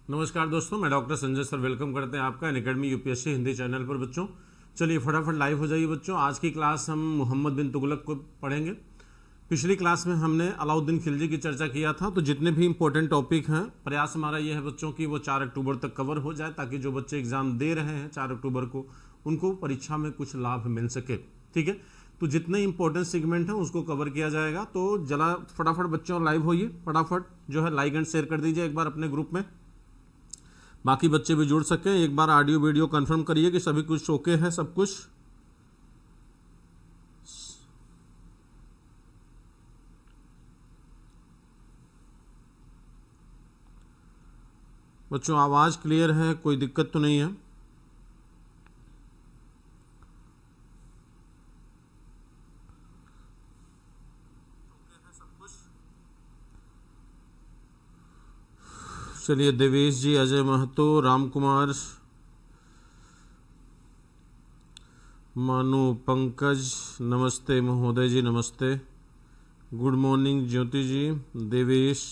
नमस्कार दोस्तों, मैं डॉक्टर संजय सर वेलकम करते हैं आपका अनअकैडमी यूपीएससी हिंदी चैनल पर। बच्चों चलिए फटाफट लाइव हो जाइए। बच्चों आज की क्लास हम मोहम्मद बिन तुगलक को पढ़ेंगे। पिछली क्लास में हमने अलाउद्दीन खिलजी की चर्चा किया था, तो जितने भी इंपॉर्टेंट टॉपिक हैं प्रयास हमारा ये है बच्चों की वो 4 अक्टूबर तक कवर हो जाए, ताकि जो बच्चे एग्जाम दे रहे हैं 4 अक्टूबर को उनको परीक्षा में कुछ लाभ मिल सके। ठीक है, तो जितने इंपॉर्टेंट सेगमेंट हैं उसको कवर किया जाएगा। तो जरा फटाफट बच्चों लाइव होइए, फटाफट जो है लाइक एंड शेयर कर दीजिए एक बार अपने ग्रुप में, बाकी बच्चे भी जुड़ सकें। एक बार ऑडियो वीडियो कंफर्म करिए कि सभी कुछ ओके है सब कुछ। बच्चों आवाज क्लियर है, कोई दिक्कत तो नहीं है? चलिए देवेश जी, अजय महतो, राम कुमार, मानु, पंकज, नमस्ते महोदय जी, नमस्ते, गुड मॉर्निंग ज्योति जी, देवेश।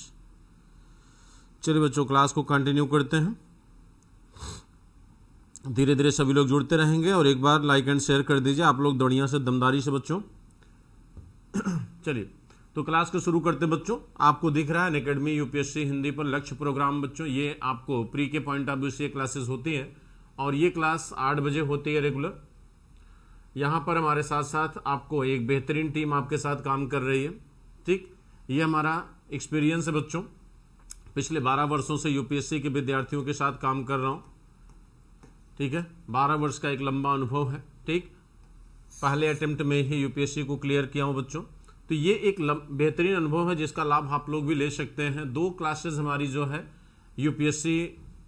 चलिए बच्चों क्लास को कंटिन्यू करते हैं, धीरे धीरे सभी लोग जुड़ते रहेंगे और एक बार लाइक एंड शेयर कर दीजिए आप लोग बढ़िया से दमदारी से बच्चों। चलिए तो क्लास को शुरू करते बच्चों। आपको दिख रहा है अनअकैडमी यूपीएससी हिंदी पर लक्ष्य प्रोग्राम। बच्चों ये आपको प्री के पॉइंट ऑफ व्यू से क्लासेस होती हैं और ये क्लास 8 बजे होती है रेगुलर। यहाँ पर हमारे साथ साथ आपको एक बेहतरीन टीम आपके साथ काम कर रही है। ठीक, ये हमारा एक्सपीरियंस है बच्चों, पिछले 12 वर्षों से यूपीएससी के विद्यार्थियों के साथ काम कर रहा हूँ। ठीक है, 12 वर्ष का एक लंबा अनुभव है। ठीक, पहले अटेम्प्ट में ही यूपीएससी को क्लियर किया हूँ बच्चों, तो ये एक बेहतरीन अनुभव है जिसका लाभ आप लोग भी ले सकते हैं। 2 क्लासेस हमारी जो है यूपीएससी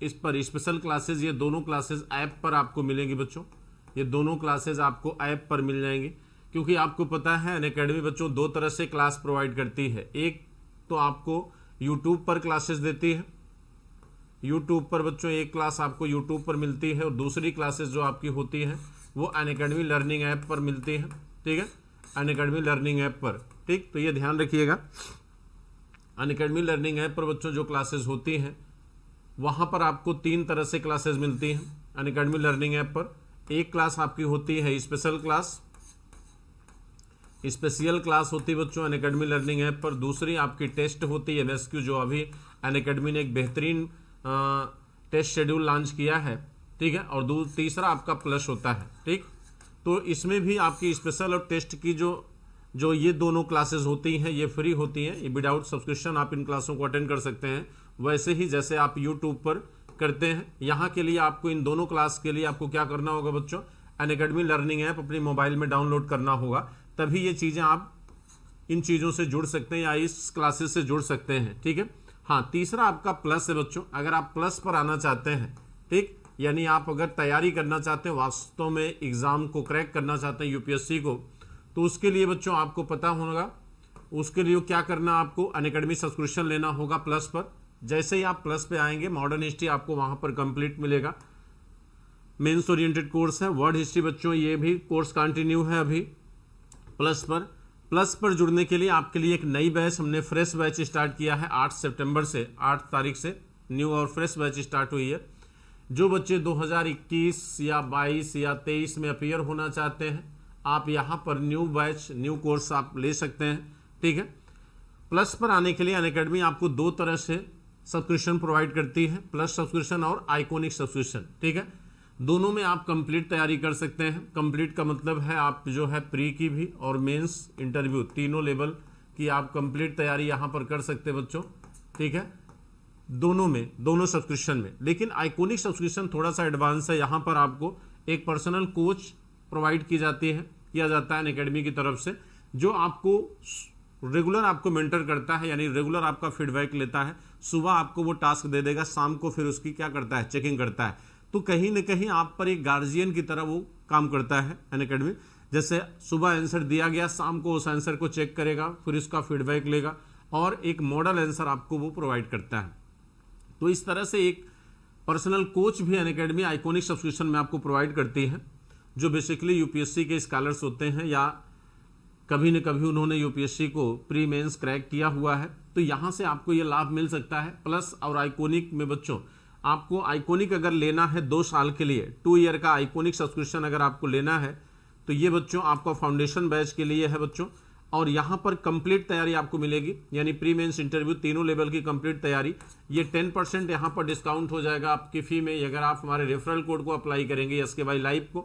इस पर स्पेशल क्लासेस, ये दोनों क्लासेस ऐप पर आपको मिलेंगी बच्चों। ये दोनों क्लासेस आपको ऐप पर मिल जाएंगी, क्योंकि आपको पता है अनअकैडमी बच्चों 2 तरह से क्लास प्रोवाइड करती है। एक तो आपको यूट्यूब पर क्लासेस देती है, यूट्यूब पर बच्चों एक क्लास आपको यूट्यूब पर मिलती है, और दूसरी क्लासेस जो आपकी होती हैं वो अनअकैडमी लर्निंग ऐप पर मिलती है। ठीक है, अनअकैडमी लर्निंग ऐप पर। ठीक, तो ये ध्यान रखिएगा, अनअकैडमी लर्निंग ऐप पर बच्चों जो क्लासेस होती हैं वहाँ पर आपको 3 तरह से क्लासेस मिलती हैं अनअकैडमी लर्निंग ऐप पर। एक क्लास आपकी होती है स्पेशल क्लास, स्पेशल क्लास होती है बच्चों अनअकैडमी लर्निंग ऐप पर। दूसरी आपकी टेस्ट होती है एमएसक्यू, जो अभी अनअकैडमी ने एक बेहतरीन टेस्ट शेड्यूल लॉन्च किया है। ठीक है, और तीसरा आपका प्लस होता है। ठीक, तो इसमें भी आपकी स्पेशल और टेस्ट की जो ये दोनों क्लासेस होती हैं ये फ्री होती हैं, ये विदाउट सब्सक्रिप्शन आप इन क्लासों को अटेंड कर सकते हैं, वैसे ही जैसे आप यूट्यूब पर करते हैं। यहाँ के लिए आपको इन दोनों क्लास के लिए आपको क्या करना होगा बच्चों, अनअकैडमी लर्निंग ऐप अपने मोबाइल में डाउनलोड करना होगा, तभी ये चीज़ें आप इन चीज़ों से जुड़ सकते हैं या इस क्लासेस से जुड़ सकते हैं। ठीक है, हाँ, तीसरा आपका प्लस है बच्चों। अगर आप प्लस पर आना चाहते हैं, ठीक, यानी आप अगर तैयारी करना चाहते हैं, वास्तव में एग्ज़ाम को क्रैक करना चाहते हैं यूपीएससी को, तो उसके लिए बच्चों आपको पता होगा उसके लिए क्या करना, आपको अनअकैडमी सब्सक्रिप्शन लेना होगा प्लस पर। जैसे ही आप प्लस पे आएंगे मॉडर्न हिस्ट्री आपको वहाँ पर कंप्लीट मिलेगा, मेंस ओरिएंटेड कोर्स है। वर्ड हिस्ट्री बच्चों ये भी कोर्स कंटिन्यू है अभी प्लस पर। प्लस पर जुड़ने के लिए आपके लिए एक नई बैच, हमने फ्रेश बैच स्टार्ट किया है 8 सितंबर से, 8 तारीख से न्यू और फ्रेश बैच स्टार्ट हुई है। जो बच्चे 2021 या 22 या 23 में अपीयर होना चाहते हैं, आप यहाँ पर न्यू बैच न्यू कोर्स आप ले सकते हैं। ठीक है, प्लस पर आने के लिए अनअकैडमी आपको 2 तरह से सब्सक्रिप्शन प्रोवाइड करती है, प्लस सब्सक्रिप्शन और आइकॉनिक सब्सक्रिप्शन। ठीक है, दोनों में आप कंप्लीट तैयारी कर सकते हैं। कंप्लीट का मतलब है आप जो है प्री की भी और मेंस इंटरव्यू तीनों लेवल की आप कंप्लीट तैयारी यहाँ पर कर सकते हैं बच्चों। ठीक है, दोनों में, दोनों सब्सक्रिप्शन में। लेकिन आइकॉनिक सब्सक्रिप्शन थोड़ा सा एडवांस है, यहाँ पर आपको एक पर्सनल कोच प्रोवाइड की जाती है, किया जाता है अनअकैडमी की तरफ से, जो आपको रेगुलर आपको मेंटर करता है, यानी रेगुलर आपका फीडबैक लेता है। सुबह आपको वो टास्क दे देगा, शाम को फिर उसकी क्या करता है, चेकिंग करता है। तो कहीं ना कहीं आप पर एक गार्जियन की तरह वो काम करता है अनअकैडमी। जैसे सुबह आंसर दिया गया, शाम को उस आंसर को चेक करेगा, फिर उसका फीडबैक लेगा और एक मॉडल आंसर आपको वो प्रोवाइड करता है। तो इस तरह से एक पर्सनल कोच भी अनअकैडमी आइकॉनिक सब्सक्रिप्शन में आपको प्रोवाइड करती है, जो बेसिकली यूपीएससी के स्कॉलर्स होते हैं या कभी न कभी उन्होंने यूपीएससी को प्री मेंस क्रैक किया हुआ है, तो यहाँ से आपको ये लाभ मिल सकता है। प्लस और आइकॉनिक में बच्चों आपको आइकॉनिक अगर लेना है 2 साल के लिए, 2 ईयर का आइकॉनिक सब्सक्रिप्शन अगर आपको लेना है तो ये बच्चों आपका फाउंडेशन बैच के लिए है बच्चों। और यहाँ पर कंप्लीट तैयारी आपको मिलेगी, यानी प्री मेंस इंटरव्यू तीनों लेवल की कंप्लीट तैयारी। ये 10% यहाँ पर डिस्काउंट हो जाएगा आपकी फ़ी में अगर आप हमारे रेफरल कोड को अप्लाई करेंगे SKY लाइव को।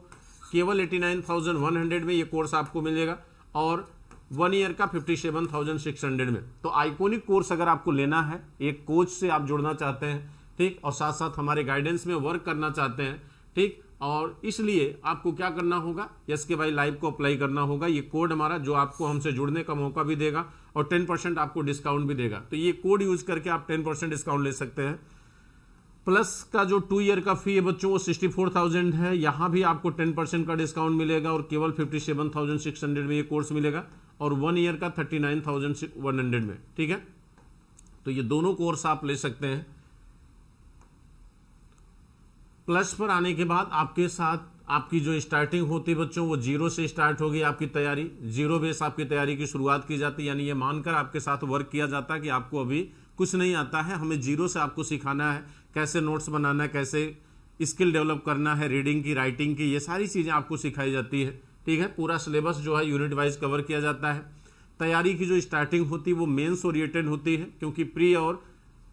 केवल 89,100 में ये कोर्स आपको मिलेगा और 1 ईयर का 57,600 में। तो आइकॉनिक कोर्स अगर आपको लेना है, एक कोच से आप जुड़ना चाहते हैं, ठीक, और साथ साथ हमारे गाइडेंस में वर्क करना चाहते हैं, ठीक, और इसलिए आपको क्या करना होगा, SKY लाइव को अप्लाई करना होगा। ये कोड हमारा जो आपको हमसे जुड़ने का मौका भी देगा और 10% आपको डिस्काउंट भी देगा। तो ये कोड यूज करके आप 10% डिस्काउंट ले सकते हैं। प्लस का जो 2 ईयर का फी है बच्चों वो 64,000 है, यहाँ भी आपको 10% का डिस्काउंट मिलेगा और केवल 57,600 में ये कोर्स मिलेगा और 1 ईयर का 39,100 में, ठीक है। तो ये दोनों कोर्स आप ले सकते हैं। प्लस पर आने के बाद आपके साथ आपकी जो स्टार्टिंग होती है बच्चों वो 0 से स्टार्ट होगी आपकी तैयारी। 0 बेस आपकी तैयारी की शुरुआत की जाती है, यानी ये मानकर आपके साथ वर्क किया जाता है कि आपको अभी कुछ नहीं आता है, हमें 0 से आपको सिखाना है कैसे नोट्स बनाना है, कैसे स्किल डेवलप करना है, रीडिंग की, राइटिंग की, ये सारी चीज़ें आपको सिखाई जाती है, ठीक है। पूरा सिलेबस जो है यूनिट वाइज कवर किया जाता है। तैयारी की जो स्टार्टिंग होती है वो मेंस ओरिएंटेड होती है, क्योंकि प्री और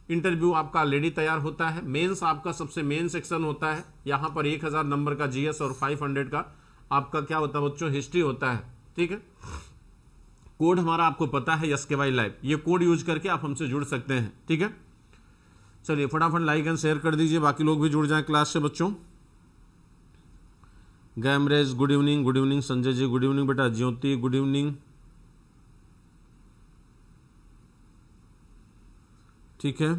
इंटरव्यू आपका ऑलरेडी तैयार होता है। मेंस आपका सबसे मेन सेक्शन होता है, यहाँ पर 1000 नंबर का GS और 500 का आपका क्या होता है बच्चों, हिस्ट्री होता है, ठीक है। कोड हमारा आपको पता है SKY लाइव, ये कोड यूज करके आप हमसे जुड़ सकते हैं, ठीक है। चलिए फटाफट लाइक एंड शेयर कर दीजिए, बाकी लोग भी जुड़ जाएं क्लास से बच्चों। गैमरेज good evening, good evening Sanjay ji, good evening बेटा। ज्योति गुड इवनिंग, ठीक है।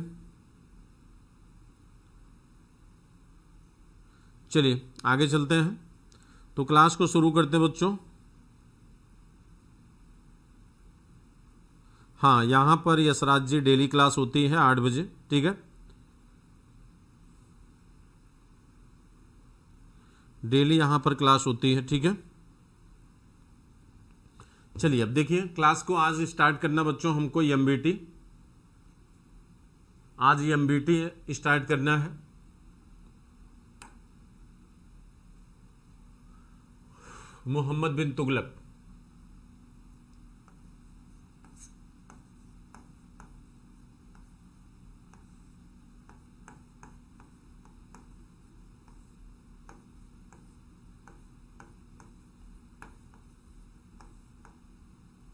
चलिए आगे चलते हैं, तो क्लास को शुरू करते हैं बच्चों। हाँ, यहाँ पर यशराज जी डेली क्लास होती है 8 बजे, ठीक है। डेली यहाँ पर क्लास होती है, ठीक है। चलिए अब देखिए क्लास को आज स्टार्ट करना बच्चों हमको MBT, आज MBT स्टार्ट करना है। मोहम्मद बिन तुगलक,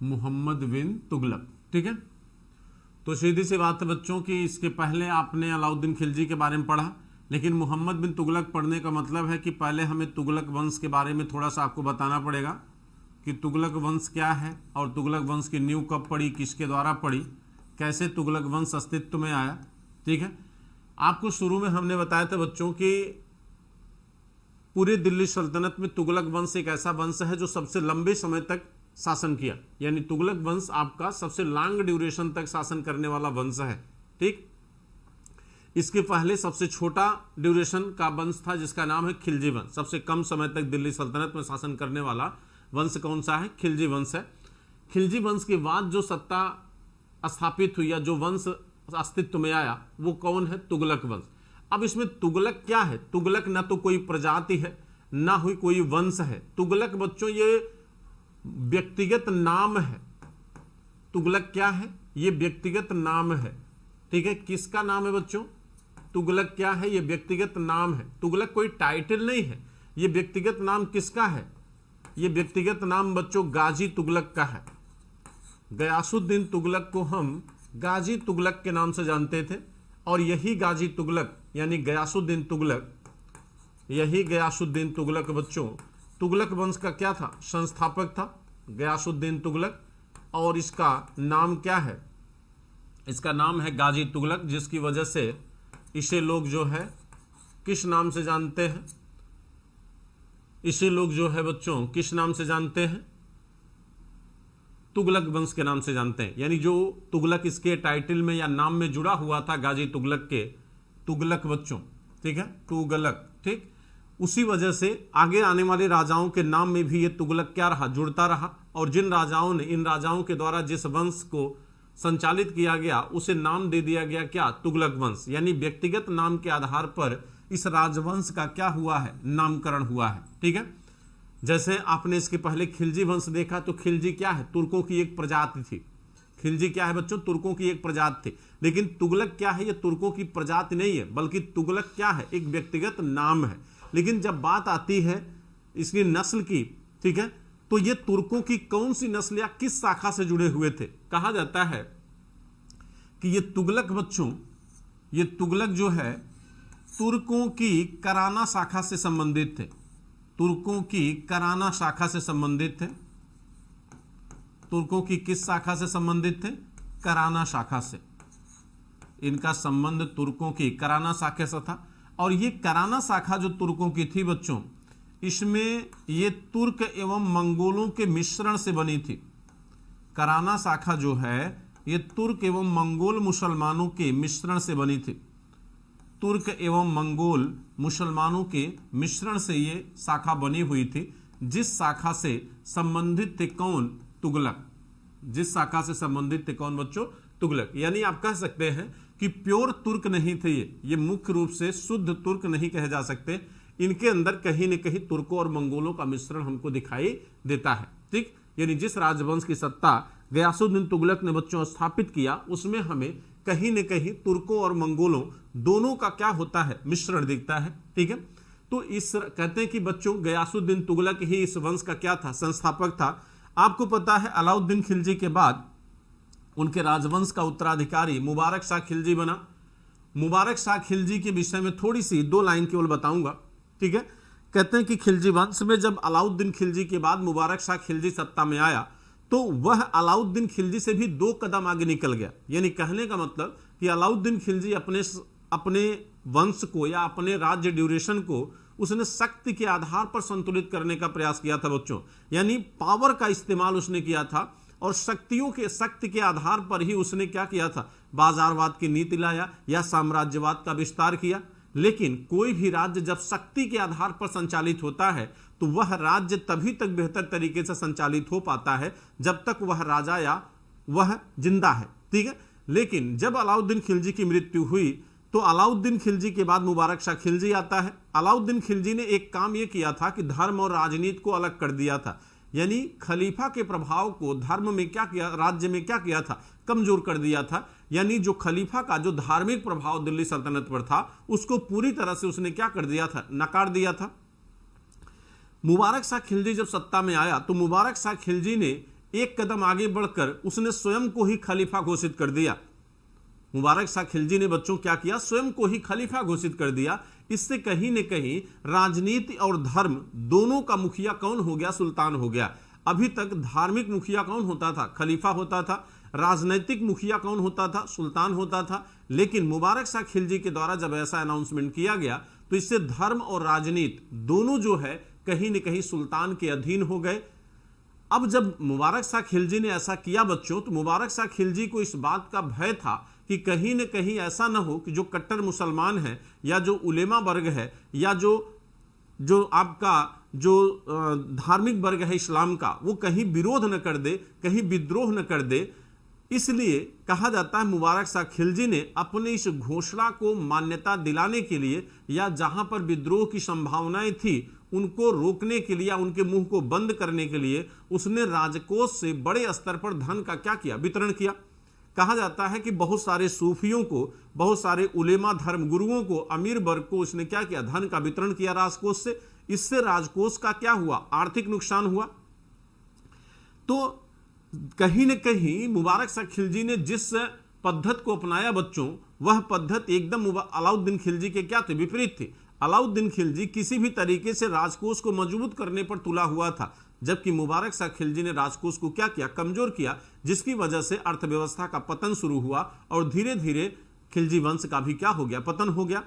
मोहम्मद बिन तुगलक, ठीक है। तो सीधी सी बात है बच्चों कि इसके पहले आपने अलाउद्दीन खिलजी के बारे में पढ़ा, लेकिन मोहम्मद बिन तुगलक पढ़ने का मतलब है कि पहले हमें तुगलक वंश के बारे में थोड़ा सा आपको बताना पड़ेगा कि तुगलक वंश क्या है और तुगलक वंश की नींव कब पड़ी, किसके द्वारा पड़ी, कैसे तुगलक वंश अस्तित्व में आया, ठीक है। आपको शुरू में हमने बताया था बच्चों कि पूरी दिल्ली सल्तनत में तुगलक वंश एक ऐसा वंश है जो सबसे लंबे समय तक शासन किया, यानी तुगलक वंश आपका सबसे लॉन्ग ड्यूरेशन तक शासन करने वाला वंश है, ठीक। इसके पहले सबसे छोटा ड्यूरेशन का वंश था जिसका नाम है खिलजी वंश। सबसे कम समय तक दिल्ली सल्तनत में शासन करने वाला वंश कौन सा है, खिलजी वंश है। खिलजी वंश के बाद जो सत्ता स्थापित हुई या जो वंश अस्तित्व में आया वो कौन है, तुगलक वंश। अब इसमें तुगलक क्या है, तुगलक ना तो कोई प्रजाति है ना हुई कोई वंश है। तुगलक बच्चों ये व्यक्तिगत नाम है। तुगलक क्या है, ये व्यक्तिगत नाम है, ठीक है। किसका नाम है बच्चों, तुगलक क्या है, ये व्यक्तिगत नाम है। तुगलक कोई टाइटल नहीं है, ये व्यक्तिगत नाम किसका है, ये व्यक्तिगत नाम बच्चों गाजी तुगलक का है। गयासुद्दीन तुगलक को हम गाजी तुगलक के नाम से जानते थे और यही गाजी तुगलक यानी गयासुद्दीन तुगलक, यही गयासुद्दीन तुगलक बच्चों तुगलक वंश का क्या था, संस्थापक था गयासुद्दीन तुगलक। और इसका नाम क्या है, इसका नाम है गाजी तुगलक, जिसकी वजह से इसे लोग जो है किस नाम से जानते हैं, इसे लोग जो है बच्चों किस नाम से जानते हैं, तुगलक वंश के नाम से जानते हैं। यानी जो तुगलक इसके टाइटल में या नाम में जुड़ा हुआ था गाजी तुगलक के, तुगलक बच्चों, ठीक है, तुगलक, ठीक। उसी वजह से आगे आने वाले राजाओं के नाम में भी ये तुगलक क्या रहा, जुड़ता रहा। और जिन राजाओं ने, इन राजाओं के द्वारा जिस वंश को संचालित किया गया उसे नाम दे दिया गया क्या, तुगलक वंश। यानी व्यक्तिगत नाम के आधार पर इस राजवंश का क्या हुआ है, नामकरण हुआ है। ठीक है, जैसे आपने इसके पहले खिलजी वंश देखा, तो खिलजी क्या है, तुर्कों की एक प्रजाति थी। खिलजी क्या है बच्चों, तुर्कों की एक प्रजाति थी। लेकिन तुगलक क्या है, ये तुर्कों की प्रजाति नहीं है, बल्कि तुगलक क्या है, एक व्यक्तिगत नाम है। लेकिन जब बात आती है इसकी नस्ल की, ठीक है, तो ये तुर्कों की कौन सी नस्ल या किस शाखा से जुड़े हुए थे। कहा जाता है कि ये तुगलक बच्चों, ये तुगलक जो है तुर्कों की कराना शाखा से संबंधित थे। तुर्कों की कराना शाखा से संबंधित थे। तुर्कों की किस शाखा से संबंधित थे, कराना शाखा से। इनका संबंध तुर्कों की कराना शाखा से था। और ये कराना शाखा जो तुर्कों की थी बच्चों, इसमें ये तुर्क एवं मंगोलों के मिश्रण से बनी थी। कराना शाखा जो है ये तुर्क एवं मंगोल मुसलमानों के मिश्रण से बनी थी। तुर्क एवं मंगोल मुसलमानों के मिश्रण से ये शाखा बनी हुई थी, जिस शाखा से संबंधित थे कौन, तुगलक। जिस शाखा से संबंधित थे कौन बच्चों, तुगलक। यानी आप कह सकते हैं कि प्योर तुर्क नहीं थे ये मुख्य रूप से शुद्ध तुर्क नहीं कहे जा सकते। इनके अंदर कहीं न कहीं तुर्कों और मंगोलों का मिश्रण हमको दिखाई देता है। ठीक, यानी जिस राजवंश की सत्ता गयासुद्दीन तुगलक ने बच्चों स्थापित किया, उसमें हमें कहीं न कहीं तुर्कों और मंगोलों दोनों का क्या होता है, मिश्रण दिखता है। ठीक है, तो इस कहते हैं कि बच्चों गयासुद्दीन तुगलक ही इस वंश का क्या था, संस्थापक था। आपको पता है अलाउद्दीन खिलजी के बाद उनके राजवंश का उत्तराधिकारी मुबारक शाह खिलजी बना। मुबारक शाह खिलजी के विषय में थोड़ी सी 2 लाइन केवल बताऊंगा। ठीक है, कहते हैं कि खिलजी वंश में जब अलाउद्दीन खिलजी के बाद मुबारक शाह खिलजी सत्ता में आया, तो वह अलाउद्दीन खिलजी से भी 2 कदम आगे निकल गया। यानी कहने का मतलब कि अलाउद्दीन खिलजी अपने वंश को या अपने राज्य ड्यूरेशन को उसने शक्ति के आधार पर संतुलित करने का प्रयास किया था बच्चों। यानी पावर का इस्तेमाल उसने किया था और शक्ति के आधार पर ही उसने क्या किया था, बाजारवाद की नीति लाया या साम्राज्यवाद का विस्तार किया। लेकिन कोई भी राज्य जब शक्ति के आधार पर संचालित होता है तो वह राज्य तभी तक बेहतर तरीके से संचालित हो पाता है जब तक वह राजा या वह जिंदा है। ठीक है, लेकिन जब अलाउद्दीन खिलजी की मृत्यु हुई तो अलाउद्दीन खिलजी के बाद मुबारक शाह खिलजी आता है। अलाउद्दीन खिलजी ने एक काम यह किया था कि धर्म और राजनीति को अलग कर दिया था। यानी खलीफा के प्रभाव को धर्म में क्या किया, राज्य में क्या किया था, कमजोर कर दिया था। यानी जो खलीफा का जो धार्मिक प्रभाव दिल्ली सल्तनत पर था उसको पूरी तरह से उसने क्या कर दिया था, नकार दिया था। मुबारक शाह खिलजी जब सत्ता में आया तो मुबारक शाह खिलजी ने एक कदम आगे बढ़कर उसने स्वयं को ही खलीफा घोषित कर दिया। मुबारक शाह खिलजी ने बच्चों क्या किया, स्वयं को ही खलीफा घोषित कर दिया। इससे कहीं न कहीं राजनीति और धर्म दोनों का मुखिया कौन हो गया, सुल्तान हो गया। अभी तक धार्मिक मुखिया कौन होता था, खलीफा होता था। राजनीतिक मुखिया कौन होता था, सुल्तान होता था। लेकिन मुबारक शाह खिलजी के द्वारा जब ऐसा अनाउंसमेंट किया गया तो इससे धर्म और राजनीति दोनों जो है कहीं न कहीं सुल्तान के अधीन हो गए। अब जब मुबारक शाह खिलजी ने ऐसा किया बच्चों, तो मुबारक शाह खिलजी को इस बात का भय था कि कहीं न कहीं ऐसा न हो कि जो कट्टर मुसलमान है या जो उलेमा वर्ग है या जो आपका जो धार्मिक वर्ग है इस्लाम का, वो कहीं विरोध न कर दे, कहीं विद्रोह न कर दे। इसलिए कहा जाता है मुबारक शाह खिलजी ने अपने इस घोषणा को मान्यता दिलाने के लिए या जहां पर विद्रोह की संभावनाएं थी उनको रोकने के लिए या उनके मुंह को बंद करने के लिए उसने राजकोष से बड़े स्तर पर धन का क्या किया, वितरण किया। कहा जाता है कि बहुत सारे सूफियों को, बहुत सारे उलेमा धर्म गुरुओं को, अमीर वर्ग को उसने क्या किया, धन का वितरण किया राजकोष से। इससे राजकोष का क्या हुआ, आर्थिक नुकसान हुआ। तो कहीं न कहीं मुबारक शाह खिलजी ने जिस पद्धति को अपनाया बच्चों, वह पद्धति एकदम अलाउद्दीन खिलजी के क्या थे, विपरीत थी। अलाउद्दीन खिलजी किसी भी तरीके से राजकोष को मजबूत करने पर तुला हुआ था, जबकि मुबारक शाह खिलजी ने राजकोष को क्या किया, कमजोर किया, जिसकी वजह से अर्थव्यवस्था का पतन शुरू हुआ और धीरे धीरे खिलजी वंश का भी क्या हो गया, पतन हो गया।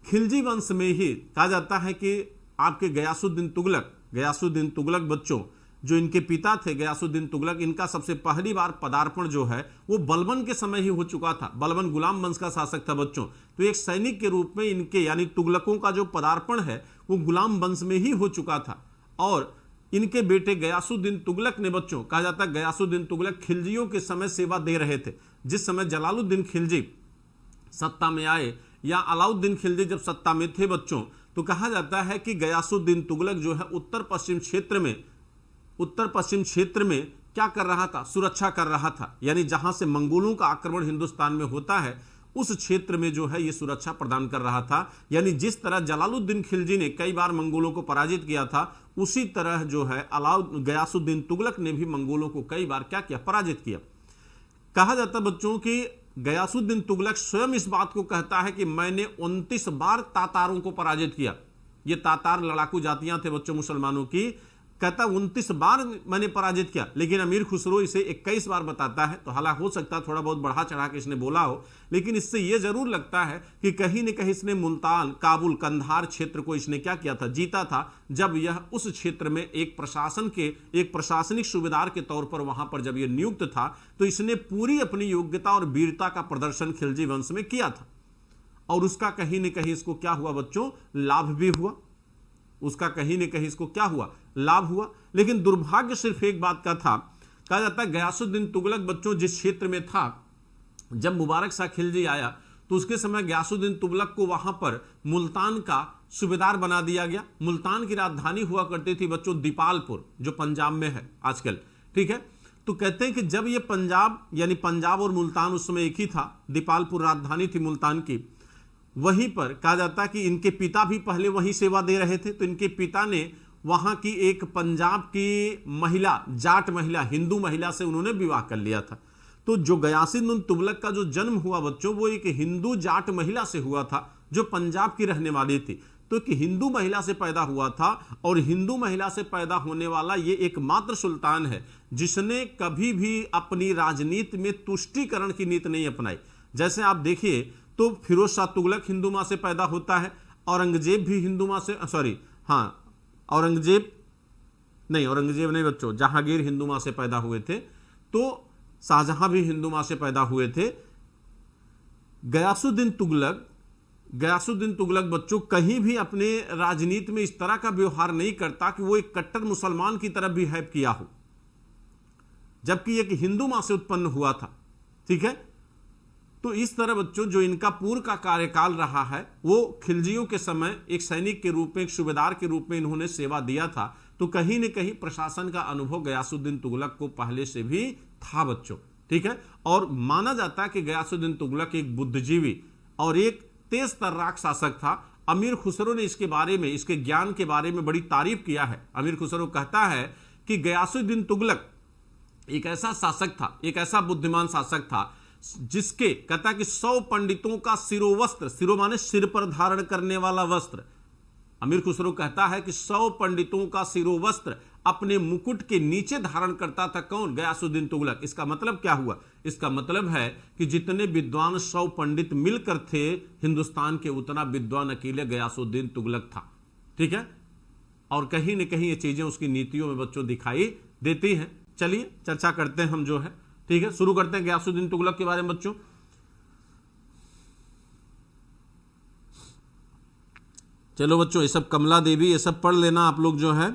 खिलजी वंश में ही कहा जाता है कि आपके गयासुद्दीन तुगलक बच्चों, जो इनके पिता थे गयासुद्दीन तुगलक, इनका सबसे पहली बार पदार्पण जो है वो बलबन के समय ही हो चुका था। बलबन गुलाम वंश का शासक था बच्चों। तो एक सैनिक के रूप में इनके यानी तुगलकों का जो पदार्पण है वो गुलाम वंश में ही हो चुका था। और इनके बेटे गयासुद्दीन तुगलक ने बच्चों, कहा जाता है गयासुद्दीन तुगलक खिलजियों के समय सेवा दे रहे थे। जिस समय जलालुद्दीन खिलजी सत्ता में आए या अलाउद्दीन खिलजी जब सत्ता में थे बच्चों, तो कहा जाता है कि गयासुद्दीन तुगलक जो है उत्तर पश्चिम क्षेत्र में क्या कर रहा था, सुरक्षा कर रहा था। यानी जहां से मंगोलों का आक्रमण हिंदुस्तान में होता है उस क्षेत्र में जो है ये सुरक्षा प्रदान कर रहा था। यानी जिस तरह जलालुद्दीन खिलजी ने कई बार मंगोलों को पराजित किया था, उसी तरह जो है गयासुद्दीन तुगलक ने भी मंगोलों को कई बार क्या किया, पराजित किया। कहा जाता बच्चों कि गयासुद्दीन तुगलक स्वयं इस बात को कहता है कि मैंने 29 बार तातारों को पराजित किया। ये तातार लड़ाकू जातियां थे बच्चों मुसलमानों की। कहता 29 बार मैंने पराजित किया, लेकिन अमीर खुसरो इसे 21 बार बताता है। तो हालांकि हो सकता है थोड़ा बहुत बढ़ा चढ़ा के इसने बोला हो, लेकिन इससे यह जरूर लगता है कि कहीं न कहीं इसने मुल्तान, काबुल, कंधार क्षेत्र को इसने क्या किया था, जीता था। जब यह उस क्षेत्र में एक प्रशासनिक सूबेदार के तौर पर वहां पर जब यह नियुक्त था, तो इसने पूरी अपनी योग्यता और वीरता का प्रदर्शन खिलजी वंश में किया था। और उसका कहीं न कहीं इसको क्या हुआ बच्चों, लाभ भी हुआ। उसका कहीं न कहीं इसको क्या हुआ, लाभ हुआ। लेकिन दुर्भाग्य सिर्फ एक बात का था। कहा जाता है गयासुद्दीन तुगलक बच्चों जिस क्षेत्र में था, जब मुबारक शाह खिलजी आया तो उसके समय गयासुद्दीन तुगलक को वहां पर मुल्तान का सूबेदार बना दिया गया। मुल्तान की राजधानी हुआ करती थी बच्चों दीपालपुर, जो पंजाब में है आजकल, ठीक है। तो कहते हैं कि जब ये पंजाब, यानी पंजाब और मुल्तान उस समय एक ही था, दीपालपुर राजधानी थी मुल्तान की, वहीं पर कहा जाता है कि इनके पिता भी पहले वहीं सेवा दे रहे थे। तो इनके पिता ने वहां की एक पंजाब की महिला, जाट महिला, हिंदू महिला से उन्होंने विवाह कर लिया था। तो जो गयासुद्दीन तुगलक का जो जन्म हुआ बच्चों, वो एक हिंदू जाट महिला से हुआ था जो पंजाब की रहने वाली थी। तो एक हिंदू महिला से पैदा हुआ था, और हिंदू महिला से पैदा होने वाला ये एकमात्र सुल्तान है जिसने कभी भी अपनी राजनीति में तुष्टीकरण की नीति नहीं अपनाई। जैसे आप देखिए तो फिरोज शाह तुगलक हिंदू मां से पैदा होता है, औरंगजेब भी हिंदू मां से, औरंगजेब नहीं बच्चों, जहांगीर हिंदू मां से पैदा हुए थे। तो शाहजहां भी हिंदू मां से पैदा हुए थे। गयासुद्दीन तुगलक बच्चों कहीं भी अपने राजनीति में इस तरह का व्यवहार नहीं करता कि वो एक कट्टर मुसलमान की तरफ बिहेव किया हो, जबकि एक हिंदू मां से उत्पन्न हुआ था, ठीक है। तो इस तरह बच्चों जो इनका पूर्व का कार्यकाल रहा है, वो खिलजियों के समय एक सैनिक के रूप में, एक सूबेदार के रूप में इन्होंने सेवा दिया था। तो कहीं न कहीं प्रशासन का अनुभव गयासुद्दीन तुगलक को पहले से भी था बच्चों, ठीक है। और माना जाता है कि गयासुद्दीन तुगलक एक बुद्धिजीवी और एक तेज तर्राक शासक था। अमीर खुसरो ने इसके बारे में, इसके ज्ञान के बारे में बड़ी तारीफ किया है। अमीर खुसरो कहता है कि गयासुद्दीन तुगलक एक ऐसा शासक था, एक ऐसा बुद्धिमान शासक था जिसके, कहता कि 100 पंडितों का सिरोवस्त्र, सिरो माने सिर पर धारण करने वाला वस्त्र, अमीर खुसरो कहता है कि 100 पंडितों का सिरोवस्त्र अपने मुकुट के नीचे धारण करता था। कौन? गयासुद्दीन तुगलक। इसका मतलब क्या हुआ? इसका मतलब है कि जितने विद्वान 100 पंडित मिलकर थे हिंदुस्तान के, उतना विद्वान अकेले गयासुद्दीन तुगलक था, ठीक है। और कहीं न कहीं ये चीजें उसकी नीतियों में बच्चों दिखाई देती हैं। चलिए चर्चा करते हैं हम जो है, ठीक है। शुरू करते हैं गयासुद्दीन तुगलक के बारे में बच्चों। चलो बच्चों, ये सब कमला देवी, ये सब पढ़ लेना आप लोग जो है।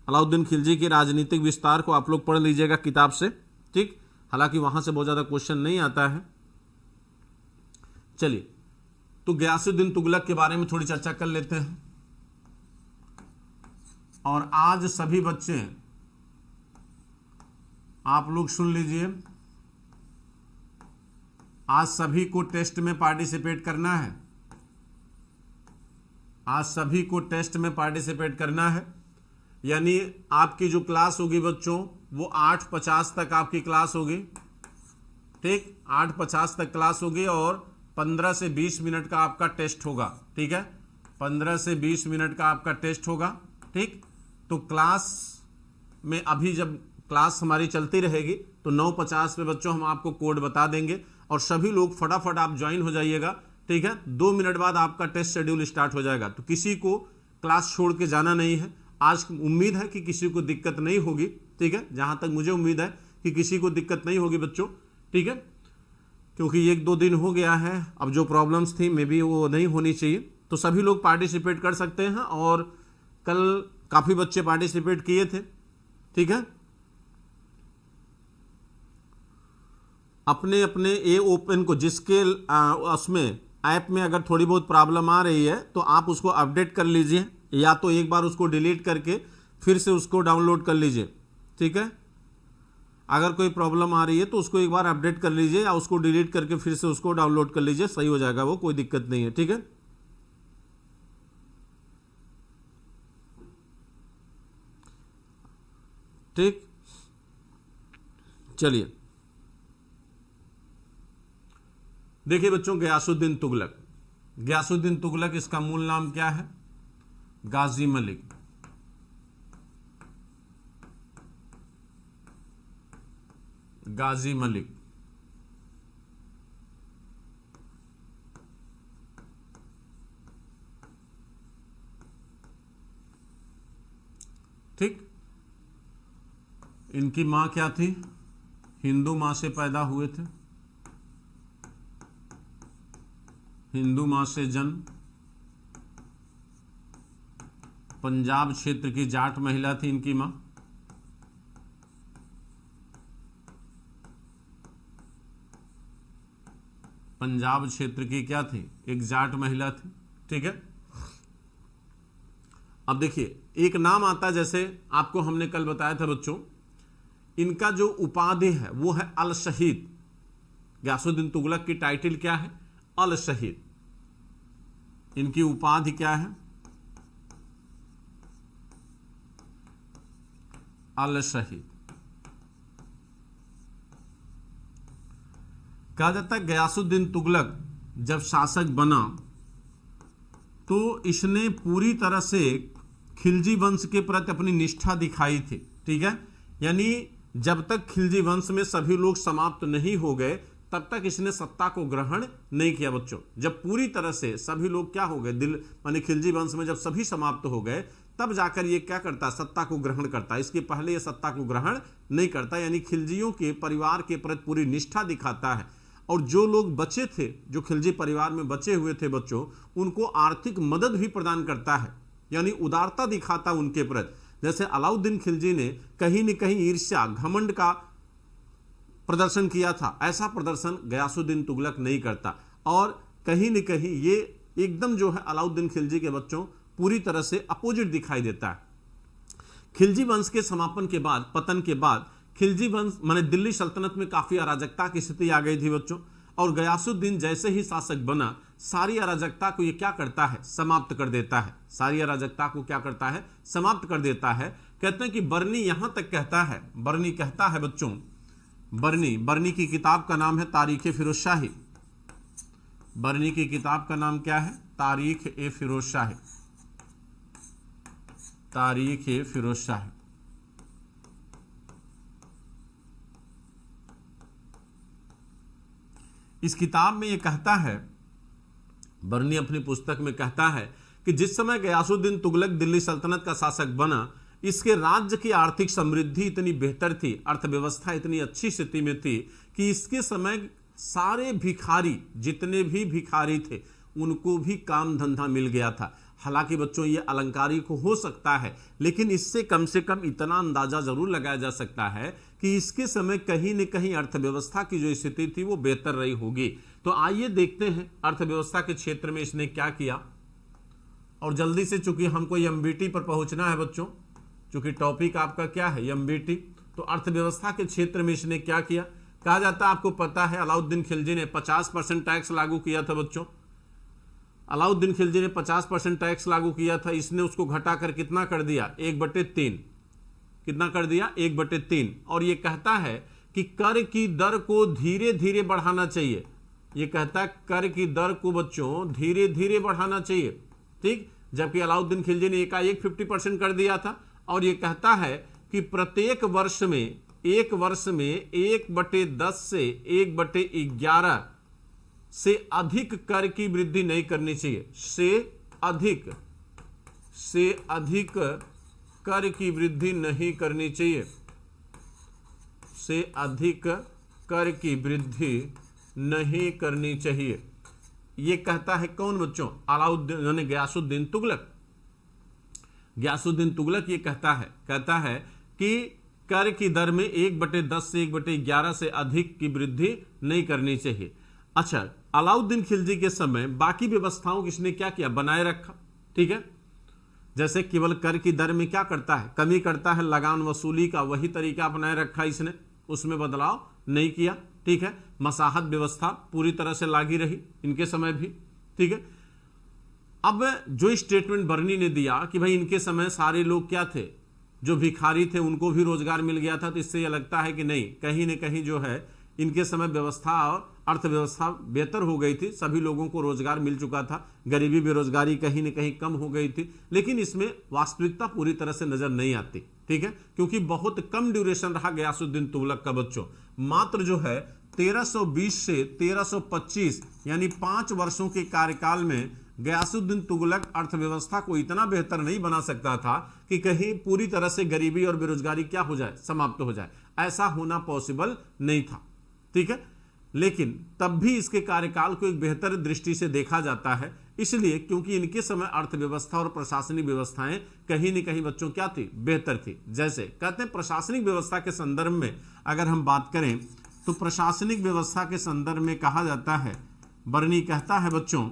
अलाउद्दीन खिलजी के राजनीतिक विस्तार को आप लोग पढ़ लीजिएगा किताब से, ठीक। हालांकि वहां से बहुत ज्यादा क्वेश्चन नहीं आता है। चलिए, तो गयासुद्दीन तुगलक के बारे में थोड़ी चर्चा कर लेते हैं। और आज सभी बच्चे आप लोग सुन लीजिए, आज सभी को टेस्ट में पार्टिसिपेट करना है। आज सभी को टेस्ट में पार्टिसिपेट करना है। यानी आपकी जो क्लास होगी बच्चों, वो 8:50 तक आपकी क्लास होगी, ठीक। 8:50 तक क्लास होगी और 15 से 20 मिनट का आपका टेस्ट होगा, ठीक है। 15 से 20 मिनट का आपका टेस्ट होगा, ठीक। तो क्लास में अभी जब क्लास हमारी चलती रहेगी तो 9:50 पे बच्चों हम आपको कोड बता देंगे, और सभी लोग फटाफट आप ज्वाइन हो जाइएगा, ठीक है। 2 मिनट बाद आपका टेस्ट शेड्यूल स्टार्ट हो जाएगा। तो किसी को क्लास छोड़ के जाना नहीं है। आज उम्मीद है कि किसी को दिक्कत नहीं होगी, ठीक है। जहां तक मुझे उम्मीद है कि किसी को दिक्कत नहीं होगी बच्चों, ठीक है, क्योंकि 1-2 दिन हो गया है। अब जो प्रॉब्लम्स थी मे बी वो नहीं होनी चाहिए। तो सभी लोग पार्टिसिपेट कर सकते हैं। और कल काफी बच्चे पार्टिसिपेट किए थे, ठीक है। अपने अपने ए ओपन को जिसके उसमें ऐप में अगर थोड़ी बहुत प्रॉब्लम आ रही है तो आप उसको अपडेट कर लीजिए, या तो एक बार उसको डिलीट करके फिर से उसको डाउनलोड कर लीजिए, ठीक है। अगर कोई प्रॉब्लम आ रही है तो उसको एक बार अपडेट कर लीजिए या उसको डिलीट करके फिर से उसको डाउनलोड कर लीजिए, सही हो जाएगा वो, कोई दिक्कत नहीं है, ठीक है। ठीक, चलिए देखिए बच्चों, गयासुद्दीन तुगलक। गयासुद्दीन तुगलक इसका मूल नाम क्या है? गाजी मलिक। गाजी मलिक। ठीक, इनकी मां क्या थी? हिंदू मां से पैदा हुए थे, हिंदू मां से जन्म, पंजाब क्षेत्र की जाट महिला थी इनकी मां, पंजाब क्षेत्र की क्या थी? एक जाट महिला थी, ठीक है। अब देखिए एक नाम आता है, जैसे आपको हमने कल बताया था बच्चों, इनका जो उपाधि है वो है अल शहीद। गयासुद्दीन तुगलक की टाइटल क्या है? अल शहीद। इनकी उपाधि क्या है? अल शहीद। कहा जाता है गयासुद्दीन तुगलक जब शासक बना तो इसने पूरी तरह से खिलजी वंश के प्रति अपनी निष्ठा दिखाई थी, ठीक है। यानी जब तक खिलजी वंश में सभी लोग समाप्त नहीं हो गए तब तक इसने सत्ता को ग्रहण नहीं किया बच्चों। जब पूरी तरह से सभी लोग क्या हो गए, माने खिलजी वंश में जब सभी समाप्त हो गए तब जाकर ये क्या करता है? सत्ता को ग्रहण करता है। इसके पहले ये सत्ता को ग्रहण नहीं करता, यानी खिलजियों के परिवार के प्रति पूरी निष्ठा दिखाता है। और जो लोग बचे थे, जो खिलजी परिवार में बचे हुए थे बच्चों, उनको आर्थिक मदद भी प्रदान करता है, यानी उदारता दिखाता उनके प्रति। जैसे अलाउद्दीन खिलजी ने कहीं न कहीं ईर्ष्या, घमंड का प्रदर्शन किया था, ऐसा प्रदर्शन गयासुद्दीन तुगलक नहीं करता। और कहीं न कहीं ये एकदम जो है अलाउद्दीन खिलजी के बच्चों पूरी तरह से अपोजिट दिखाई देता है। खिलजी वंश के समापन के बाद, पतन के बाद, खिलजी वंश माने दिल्ली सल्तनत में काफी अराजकता की स्थिति आ गई थी बच्चों। और गयासुद्दीन जैसे ही शासक बना, सारी अराजकता को ये क्या करता है? समाप्त कर देता है। सारी अराजकता को क्या करता है? समाप्त कर देता है। कहते हैं कि बर्नी यहां तक कहता है, बर्नी कहता है बच्चों, बर्नी की किताब का नाम है तारीख ए फिरोजशाही। बर्नी की किताब का नाम क्या है? तारीख ए फिरोजशाही। तारीख ए फिरोजशाही। इस किताब में यह कहता है, बर्नी अपनी पुस्तक में कहता है कि जिस समय गयासुद्दीन तुगलक दिल्ली सल्तनत का शासक बना, इसके राज्य की आर्थिक समृद्धि इतनी बेहतर थी, अर्थव्यवस्था इतनी अच्छी स्थिति में थी कि इसके समय सारे भिखारी, जितने भी भिखारी थे, उनको भी काम धंधा मिल गया था। हालांकि बच्चों ये अलंकारिक हो सकता है, लेकिन इससे कम से कम इतना अंदाजा जरूर लगाया जा सकता है कि इसके समय कहीं न कहीं अर्थव्यवस्था की जो स्थिति थी वो बेहतर रही होगी। तो आइए देखते हैं अर्थव्यवस्था के क्षेत्र में इसने क्या किया। और जल्दी से, चूंकि हमको एमबीटी पर पहुंचना है बच्चों, चूंकि टॉपिक आपका क्या है? एमबीटी। तो अर्थव्यवस्था के क्षेत्र में इसने क्या किया? कहा जाता है, आपको पता है अलाउद्दीन खिलजी ने 50% टैक्स लागू किया था बच्चों। अलाउद्दीन खिलजी ने 50% टैक्स लागू किया था। इसने उसको घटाकर कितना कर दिया? 1/3। कितना कर दिया? 1/3। और ये कहता है कि कर की दर को धीरे धीरे बढ़ाना चाहिए। ये कहता है कर की दर को बच्चों धीरे धीरे बढ़ाना चाहिए, ठीक। जबकि अलाउद्दीन खिलजी ने एकाएक 50% कर दिया था। और ये कहता है कि प्रत्येक वर्ष में, एक वर्ष में 1/10 से 1/11 से अधिक कर की वृद्धि नहीं करनी चाहिए। से अधिक कर की वृद्धि नहीं करनी चाहिए। से अधिक कर की वृद्धि नहीं करनी चाहिए। ये कहता है कौन बच्चों? अलाउद्दीन यानी गयासुद्दीन तुगलक। गयासुद्दीन तुगलक ये कहता है कि कर की दर में 1/10 से 1/11 से अधिक की वृद्धि नहीं करनी चाहिए। अच्छा, अलाउद्दीन खिलजी के समय बाकी व्यवस्थाओं को इसने क्या किया, बनाए रखा। ठीक है, जैसे केवल कर की दर में क्या करता है, कमी करता है, लगान वसूली का वही तरीका अपनाए रखा इसने, उसमें बदलाव नहीं किया। ठीक है, मसाहत व्यवस्था पूरी तरह से लागू रही इनके समय भी। ठीक है, अब जो स्टेटमेंट बर्नी ने दिया कि भाई इनके समय सारे लोग क्या थे, जो भिखारी थे, उनको भी रोजगार मिल गया था, तो इससे यह लगता है कि नहीं, कहीं न कहीं जो है इनके समय व्यवस्था और अर्थव्यवस्था बेहतर हो गई थी, सभी लोगों को रोजगार मिल चुका था, गरीबी बेरोजगारी कहीं न कहीं कम हो गई थी। लेकिन इसमें वास्तविकता पूरी तरह से नजर नहीं आती। ठीक है, क्योंकि बहुत कम ड्यूरेशन रहा गयासुद्दीन तुगलक का बच्चों, मात्र जो है 1320 से 1325 यानी 5 वर्षों के कार्यकाल में गयासुद्दीन तुगलक अर्थव्यवस्था को इतना बेहतर नहीं बना सकता था कि कहीं पूरी तरह से गरीबी और बेरोजगारी क्या हो जाए, समाप्त हो जाए। ऐसा होना पॉसिबल नहीं था। ठीक है, लेकिन तब भी इसके कार्यकाल को एक बेहतर दृष्टि से देखा जाता है, इसलिए क्योंकि इनके समय अर्थव्यवस्था और प्रशासनिक व्यवस्थाएं कहीं न कहीं बच्चों क्या थी, बेहतर थी। जैसे कहते हैं प्रशासनिक व्यवस्था के संदर्भ में अगर हम बात करें तो प्रशासनिक व्यवस्था के संदर्भ में कहा जाता है, बर्नी कहता है बच्चों,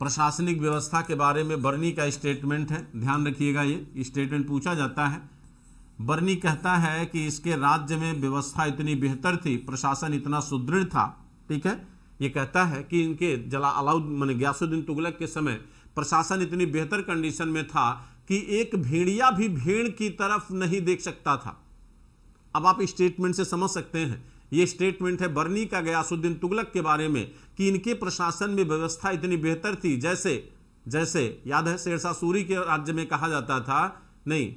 प्रशासनिक व्यवस्था के बारे में बर्नी का स्टेटमेंट है, ध्यान रखिएगा, ये स्टेटमेंट पूछा जाता है। बर्नी कहता है कि इसके राज्य में व्यवस्था इतनी बेहतर थी, प्रशासन इतना सुदृढ़ था। ठीक है, ये कहता है कि इनके गयासुद्दीन तुगलक के समय प्रशासन इतनी बेहतर कंडीशन में था कि एक भेड़िया भी भेड़ की तरफ नहीं देख सकता था। अब आप स्टेटमेंट से समझ सकते हैं, ये स्टेटमेंट है बर्नी का गयासुद्दीन तुगलक के बारे में कि इनके प्रशासन में व्यवस्था इतनी बेहतर थी। जैसे याद है शेरशाह सूरी के राज्य में कहा जाता था, नहीं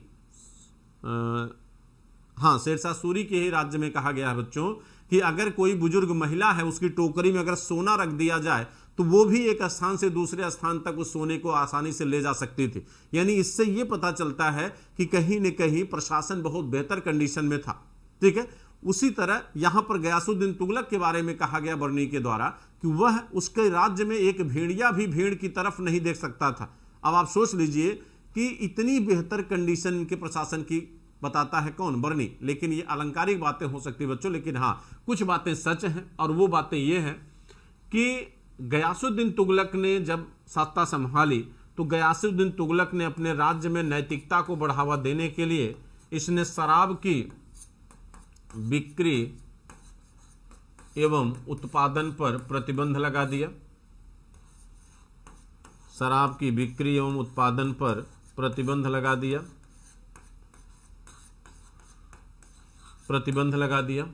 हाँ, शेरशाह सूरी के ही राज्य में कहा गया है बच्चों कि अगर कोई बुजुर्ग महिला है, उसकी टोकरी में अगर सोना रख दिया जाए तो वो भी एक स्थान से दूसरे स्थान तक उस सोने को आसानी से ले जा सकती थी। यानी इससे ये पता चलता है कि कहीं न कहीं प्रशासन बहुत बेहतर कंडीशन में था। ठीक है, उसी तरह यहां पर गयासुद्दीन तुगलक के बारे में कहा गया बर्नी के द्वारा कि वह उसके राज्य में एक भेड़िया भी भेड़ की तरफ नहीं देख सकता था। अब आप सोच लीजिए कि इतनी बेहतर कंडीशन के प्रशासन की बताता है कौन, बर्नी। लेकिन ये अलंकारिक बातें हो सकती है बच्चों, लेकिन हाँ कुछ बातें सच हैं, और वो बातें ये हैं कि गयासुद्दीन तुगलक ने जब सत्ता संभाली तो गयासुद्दीन तुगलक ने अपने राज्य में नैतिकता को बढ़ावा देने के लिए इसने शराब की बिक्री एवं उत्पादन पर प्रतिबंध लगा दिया। शराब की बिक्री एवं उत्पादन पर प्रतिबंध लगा दिया।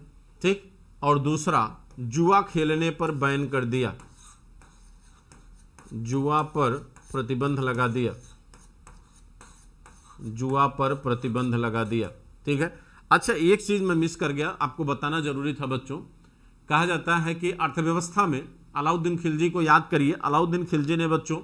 ठीक, और दूसरा जुआ खेलने पर बैन कर दिया, जुआ पर प्रतिबंध लगा दिया। ठीक है, अच्छा एक चीज मैं मिस कर गया, आपको बताना जरूरी था बच्चों। कहा जाता है कि अर्थव्यवस्था में अलाउद्दीन खिलजी को याद करिए। अलाउद्दीन खिलजी ने बच्चों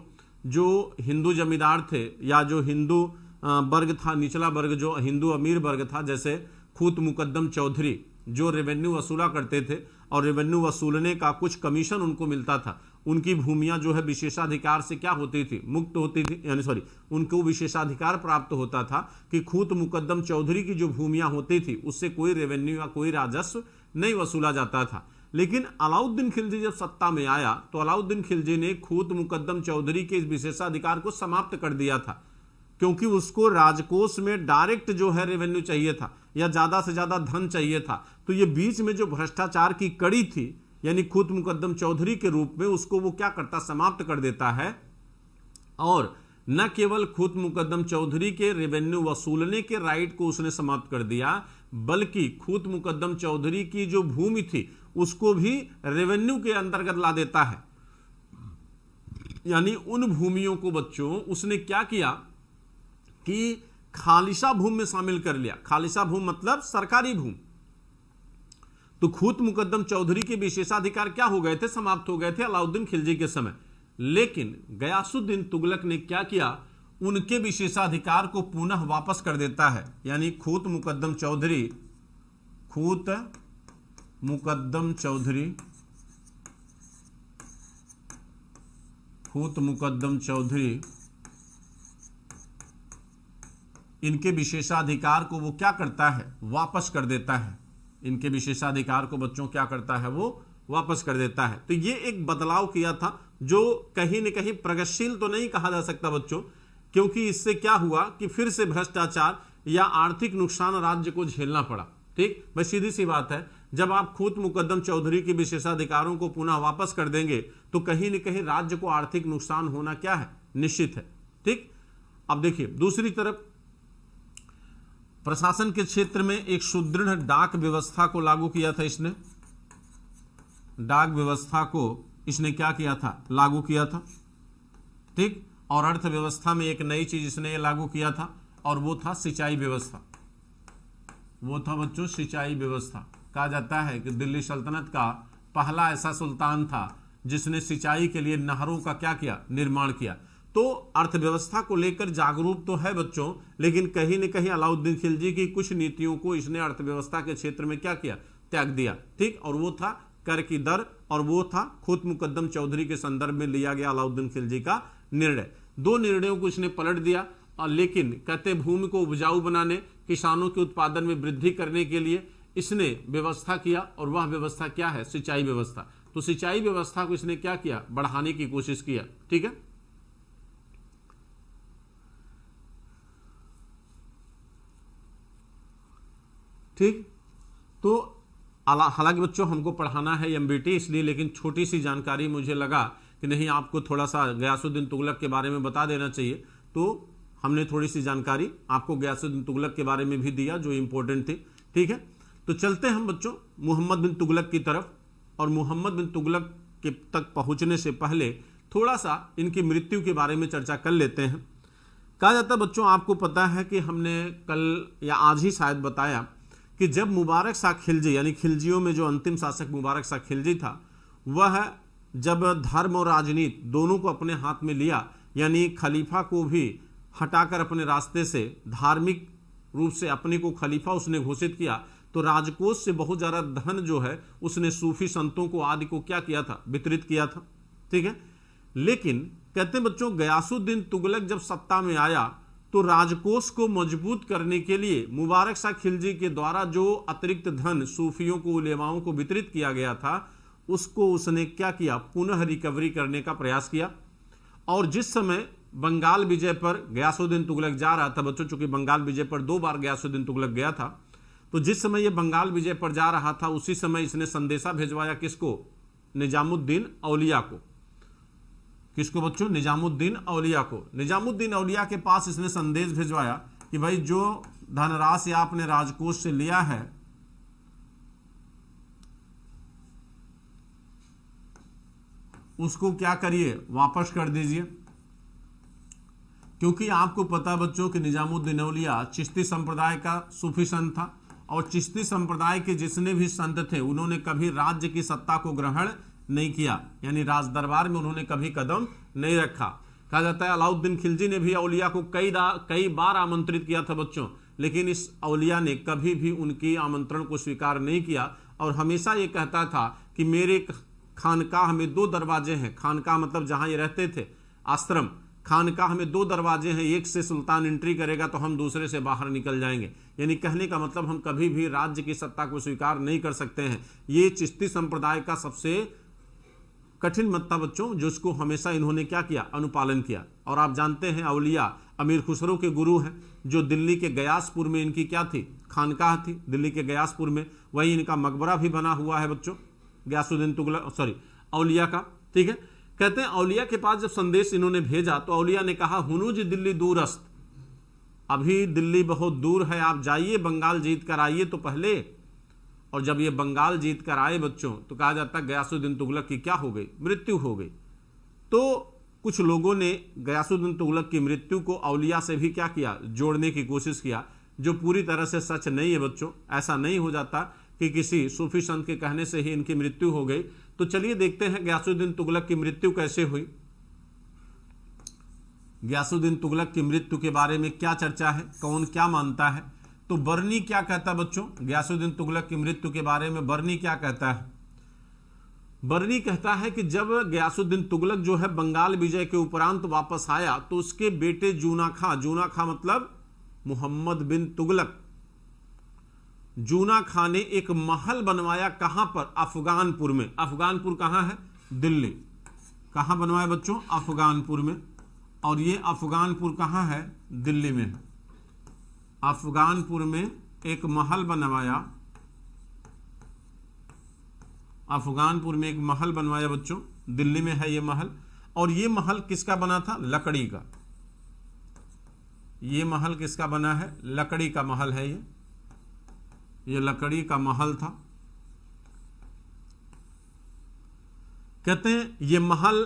जो हिंदू जमींदार थे या जो हिंदू वर्ग था, निचला वर्ग जो हिंदू अमीर वर्ग था, जैसे खूत मुकद्दम चौधरी जो रेवेन्यू वसूला करते थे और रेवेन्यू वसूलने का कुछ कमीशन उनको मिलता था, उनकी भूमियां जो है विशेषाधिकार से क्या होती थी, मुक्त होती थी, यानी उनको विशेषाधिकार प्राप्त होता था कि खूत मुकद्दम चौधरी की जो भूमियां होती थी उससे कोई रेवेन्यू या कोई राजस्व नहीं वसूला जाता था। लेकिन अलाउद्दीन खिलजी जब सत्ता में आया तो अलाउद्दीन खिलजी ने खूत मुकद्दम चौधरी के इस विशेषाधिकार को समाप्त कर दिया था, क्योंकि उसको राजकोष में डायरेक्ट जो है रेवेन्यू चाहिए था या ज्यादा से ज्यादा धन चाहिए था। तो ये बीच में जो भ्रष्टाचार की कड़ी थी, यानी खूत मुकद्दम चौधरी के रूप में, उसको वो क्या करता, समाप्त कर देता है। और न केवल खूत मुकद्दम चौधरी के रेवेन्यू वसूलने के राइट को उसने समाप्त कर दिया, बल्कि खूत मुकद्दम चौधरी की जो भूमि थी उसको भी रेवेन्यू के अंतर्गत ला देता है। यानी उन भूमियों को बच्चों उसने क्या किया कि खालिसा भूमि में शामिल कर लिया। खालिसा भूमि मतलब सरकारी भूमि। तो खूत मुकद्दम चौधरी के विशेषाधिकार क्या हो गए थे, समाप्त हो गए थे अलाउद्दीन खिलजी के समय। लेकिन गयासुद्दीन तुगलक ने क्या किया, उनके विशेषाधिकार को पुनः वापस कर देता है। यानी खूत मुकद्दम चौधरी इनके विशेषाधिकार को वो क्या करता है, वापस कर देता है। इनके विशेषाधिकार को बच्चों क्या करता है, वो वापस कर देता है। तो ये एक बदलाव किया था जो कहीं न कहीं प्रगतिशील तो नहीं कहा जा सकता बच्चों, क्योंकि इससे क्या हुआ कि फिर से भ्रष्टाचार या आर्थिक नुकसान राज्य को झेलना पड़ा। ठीक, बस सीधी सी बात है, जब आप खुद मुकद्दम चौधरी के विशेषाधिकारों को पुनः वापस कर देंगे तो कहीं न कहीं राज्य को आर्थिक नुकसान होना क्या है, निश्चित है। ठीक, अब देखिए दूसरी तरफ प्रशासन के क्षेत्र में एक सुदृढ़ डाक व्यवस्था को लागू किया था इसने। डाक व्यवस्था को इसने क्या किया था, लागू किया था। ठीक, और अर्थव्यवस्था में एक नई चीज इसने लागू किया था और वो था सिंचाई व्यवस्था। वो था बच्चों सिंचाई व्यवस्था। कहा जाता है कि दिल्ली सल्तनत का पहला ऐसा सुल्तान था जिसने सिंचाई के लिए नहरों का क्या किया, निर्माण किया। तो अर्थव्यवस्था को लेकर जागरूक तो है बच्चों, लेकिन कहीं न कहीं अलाउद्दीन खिलजी की कुछ नीतियों को इसने अर्थव्यवस्था के क्षेत्र में क्या किया, त्याग दिया। ठीक, और वो था कर की दर, और वो था खुद मुकद्दम चौधरी के संदर्भ में लिया गया अलाउद्दीन खिलजी का निर्णय। दो निर्णयों को इसने पलट दिया, और लेकिन कहते भूमि को उपजाऊ बनाने, किसानों के उत्पादन में वृद्धि करने के लिए इसने व्यवस्था किया, और वह व्यवस्था क्या है, सिंचाई व्यवस्था। तो सिंचाई व्यवस्था को इसने क्या किया, बढ़ाने की कोशिश किया। ठीक है, ठीक, तो हालांकि बच्चों हमको पढ़ाना है एमबीटी इसलिए, लेकिन छोटी सी जानकारी मुझे लगा कि नहीं आपको थोड़ा सा गयासुद्दीन तुगलक के बारे में बता देना चाहिए, तो हमने थोड़ी सी जानकारी आपको गयासुद्दीन तुगलक के बारे में भी दिया जो इंपॉर्टेंट थी। ठीक है, तो चलते हैं हम बच्चों मोहम्मद बिन तुगलक की तरफ, और मोहम्मद बिन तुगलक के तक पहुंचने से पहले थोड़ा सा इनकी मृत्यु के बारे में चर्चा कर लेते हैं। कहा जाता है बच्चों, आपको पता है कि हमने कल या आज ही शायद बताया कि जब मुबारक शाह खिलजी, यानी खिलजियों में जो अंतिम शासक मुबारक शाह खिलजी था, वह जब धर्म और राजनीति दोनों को अपने हाथ में लिया, यानी खलीफा को भी हटाकर अपने रास्ते से धार्मिक रूप से अपने को खलीफा उसने घोषित किया, तो राजकोष से बहुत ज़्यादा धन जो है उसने सूफी संतों को आदि को क्या किया था, वितरित किया था। ठीक है, लेकिन कहते हैं बच्चों गयासुद्दीन तुगलक जब सत्ता में आया तो राजकोष को मजबूत करने के लिए मुबारक शाह खिलजी के द्वारा जो अतिरिक्त धन सूफियों को, उलेमाओं को वितरित किया गया था, उसको उसने क्या किया, पुनः रिकवरी करने का प्रयास किया। और जिस समय बंगाल विजय पर गयासुद्दीन तुगलक जा रहा था बच्चों, चूंकि बंगाल विजय पर 2 बार गयासुद्दीन तुगलक गया था, तो जिस समय ये बंगाल विजय पर जा रहा था उसी समय इसने संदेशा भेजवाया किसको, निजामुद्दीन औलिया को। किसको बच्चों, निजामुद्दीन औलिया को। निजामुद्दीन औलिया के पास इसने संदेश भिजवाया कि भाई जो धनराशि आपने राजकोष से लिया है उसको क्या करिए, वापस कर दीजिए। क्योंकि आपको पता बच्चों कि निजामुद्दीन औलिया चिश्ती संप्रदाय का सूफी संत था, और चिश्ती संप्रदाय के जितने भी संत थे उन्होंने कभी राज्य की सत्ता को ग्रहण नहीं किया, यानी राज दरबार में उन्होंने कभी कदम नहीं रखा। कहा जाता है अलाउद्दीन खिलजी ने भी औलिया को कई बार आमंत्रित किया था बच्चों, लेकिन इस औलिया ने कभी भी उनकी आमंत्रण को स्वीकार नहीं किया, और हमेशा ये कहता था कि मेरे खानकाह में 2 दरवाजे हैं। खानकाह मतलब जहां ये रहते थे, आश्रम। खानकाह में 2 दरवाजे हैं, एक से सुल्तान एंट्री करेगा तो हम दूसरे से बाहर निकल जाएंगे। यानी कहने का मतलब हम कभी भी राज्य की सत्ता को स्वीकार नहीं कर सकते हैं। ये चिश्ती संप्रदाय का सबसे कठिन मत था बच्चों, जिसको हमेशा इन्होंने क्या किया, अनुपालन किया। और आप जानते हैं औलिया अमीर खुसरो के गुरु हैं, जो दिल्ली के गयासपुर में इनकी क्या थी, खानकाह थी, दिल्ली के गयासपुर में। वहीं इनका मकबरा भी बना हुआ है बच्चों, गयासुद्दीन तुगलक औलिया का। ठीक है, कहते हैं औलिया के पास जब संदेश इन्होंने भेजा तो औलिया ने कहा हुनूज दिल्ली दूरस्त, अभी दिल्ली बहुत दूर है, आप जाइए बंगाल जीत कर आइए तो पहले। और जब ये बंगाल जीत कर आए बच्चों तो कहा जाता है गयासुद्दीन तुगलक की क्या हो गई, मृत्यु हो गई। तो कुछ लोगों ने गयासुद्दीन तुगलक की मृत्यु को औलिया से भी क्या किया, जोड़ने की कोशिश किया, जो पूरी तरह से सच नहीं है बच्चों। ऐसा नहीं हो जाता कि किसी सूफी संत के कहने से ही इनकी मृत्यु हो गई। तो चलिए देखते हैं गयासुद्दीन तुगलक की मृत्यु कैसे हुई। गयासुद्दीन तुगलक की मृत्यु के बारे में क्या चर्चा है, कौन क्या मानता है। तो बरनी क्या कहता है बच्चों, गयासुद्दीन तुगलक की मृत्यु के बारे में बरनी क्या कहता है। बरनी कहता है कि जब गयासुद्दीन तुगलक जो है बंगाल विजय के उपरांत वापस आया तो उसके बेटे जूना खां मतलब मोहम्मद बिन तुगलक, जूना खां ने एक महल बनवाया, कहां पर? अफगानपुर में। अफगानपुर कहां है? दिल्ली। कहां बनवाया बच्चों? अफगानपुर में। और ये अफगानपुर कहां है? दिल्ली में है। अफगानपुर में एक महल बनवाया, अफगानपुर में एक महल बनवाया बच्चों, दिल्ली में है ये महल। और ये महल किसका बना था? लकड़ी का। ये महल किसका बना है? लकड़ी का महल है ये लकड़ी का महल था। कहते हैं ये महल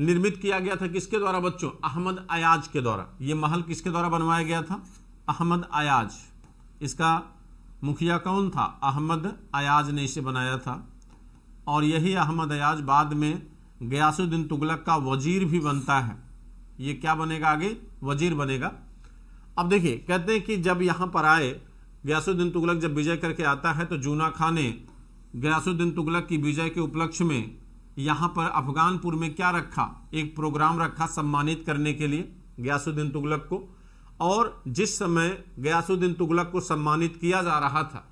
निर्मित किया गया था किसके द्वारा बच्चों? अहमद अयाज के द्वारा। ये महल किसके द्वारा बनवाया गया था? अहमद अयाज। इसका मुखिया कौन था? अहमद अयाज ने इसे बनाया था। और यही अहमद अयाज बाद में गयासुद्दीन तुगलक का वजीर भी बनता है। ये क्या बनेगा आगे? वजीर बनेगा। अब देखिए, कहते हैं कि जब यहां पर आए, गयासुद्दीन तुगलक जब विजय करके आता है तो जूना खां ने गयासुद्दीन तुगलक की विजय के उपलक्ष्य में यहाँ पर अफगानपुर में क्या रखा? एक प्रोग्राम रखा सम्मानित करने के लिए गयासुद्दीन तुगलक को। और जिस समय गयासुद्दीन तुगलक को सम्मानित किया जा रहा था,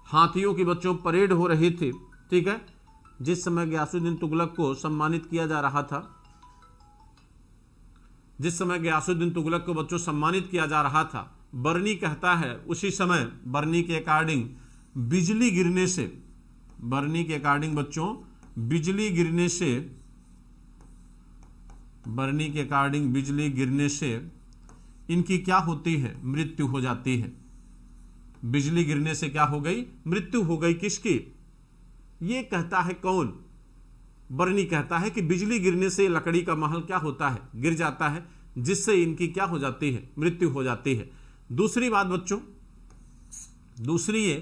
हाथियों की बच्चों परेड हो रही थी, ठीक है। जिस समय गयासुद्दीन तुगलक को सम्मानित किया जा रहा था, जिस समय गयासुद्दीन तुगलक को बच्चों सम्मानित किया जा रहा था, बर्नी कहता है उसी समय बर्नी के अकॉर्डिंग बिजली गिरने से, बर्नी के अकॉर्डिंग बच्चों बिजली गिरने से, बर्नी के अकॉर्डिंग बिजली गिरने से इनकी क्या होती है? मृत्यु हो जाती है। बिजली गिरने से क्या हो गई? मृत्यु हो गई। किसकी? ये कहता है कौन? बर्नी कहता है कि बिजली गिरने से लकड़ी का महल क्या होता है? गिर जाता है, जिससे इनकी क्या हो जाती है? मृत्यु हो जाती है। दूसरी बात बच्चों, दूसरी ये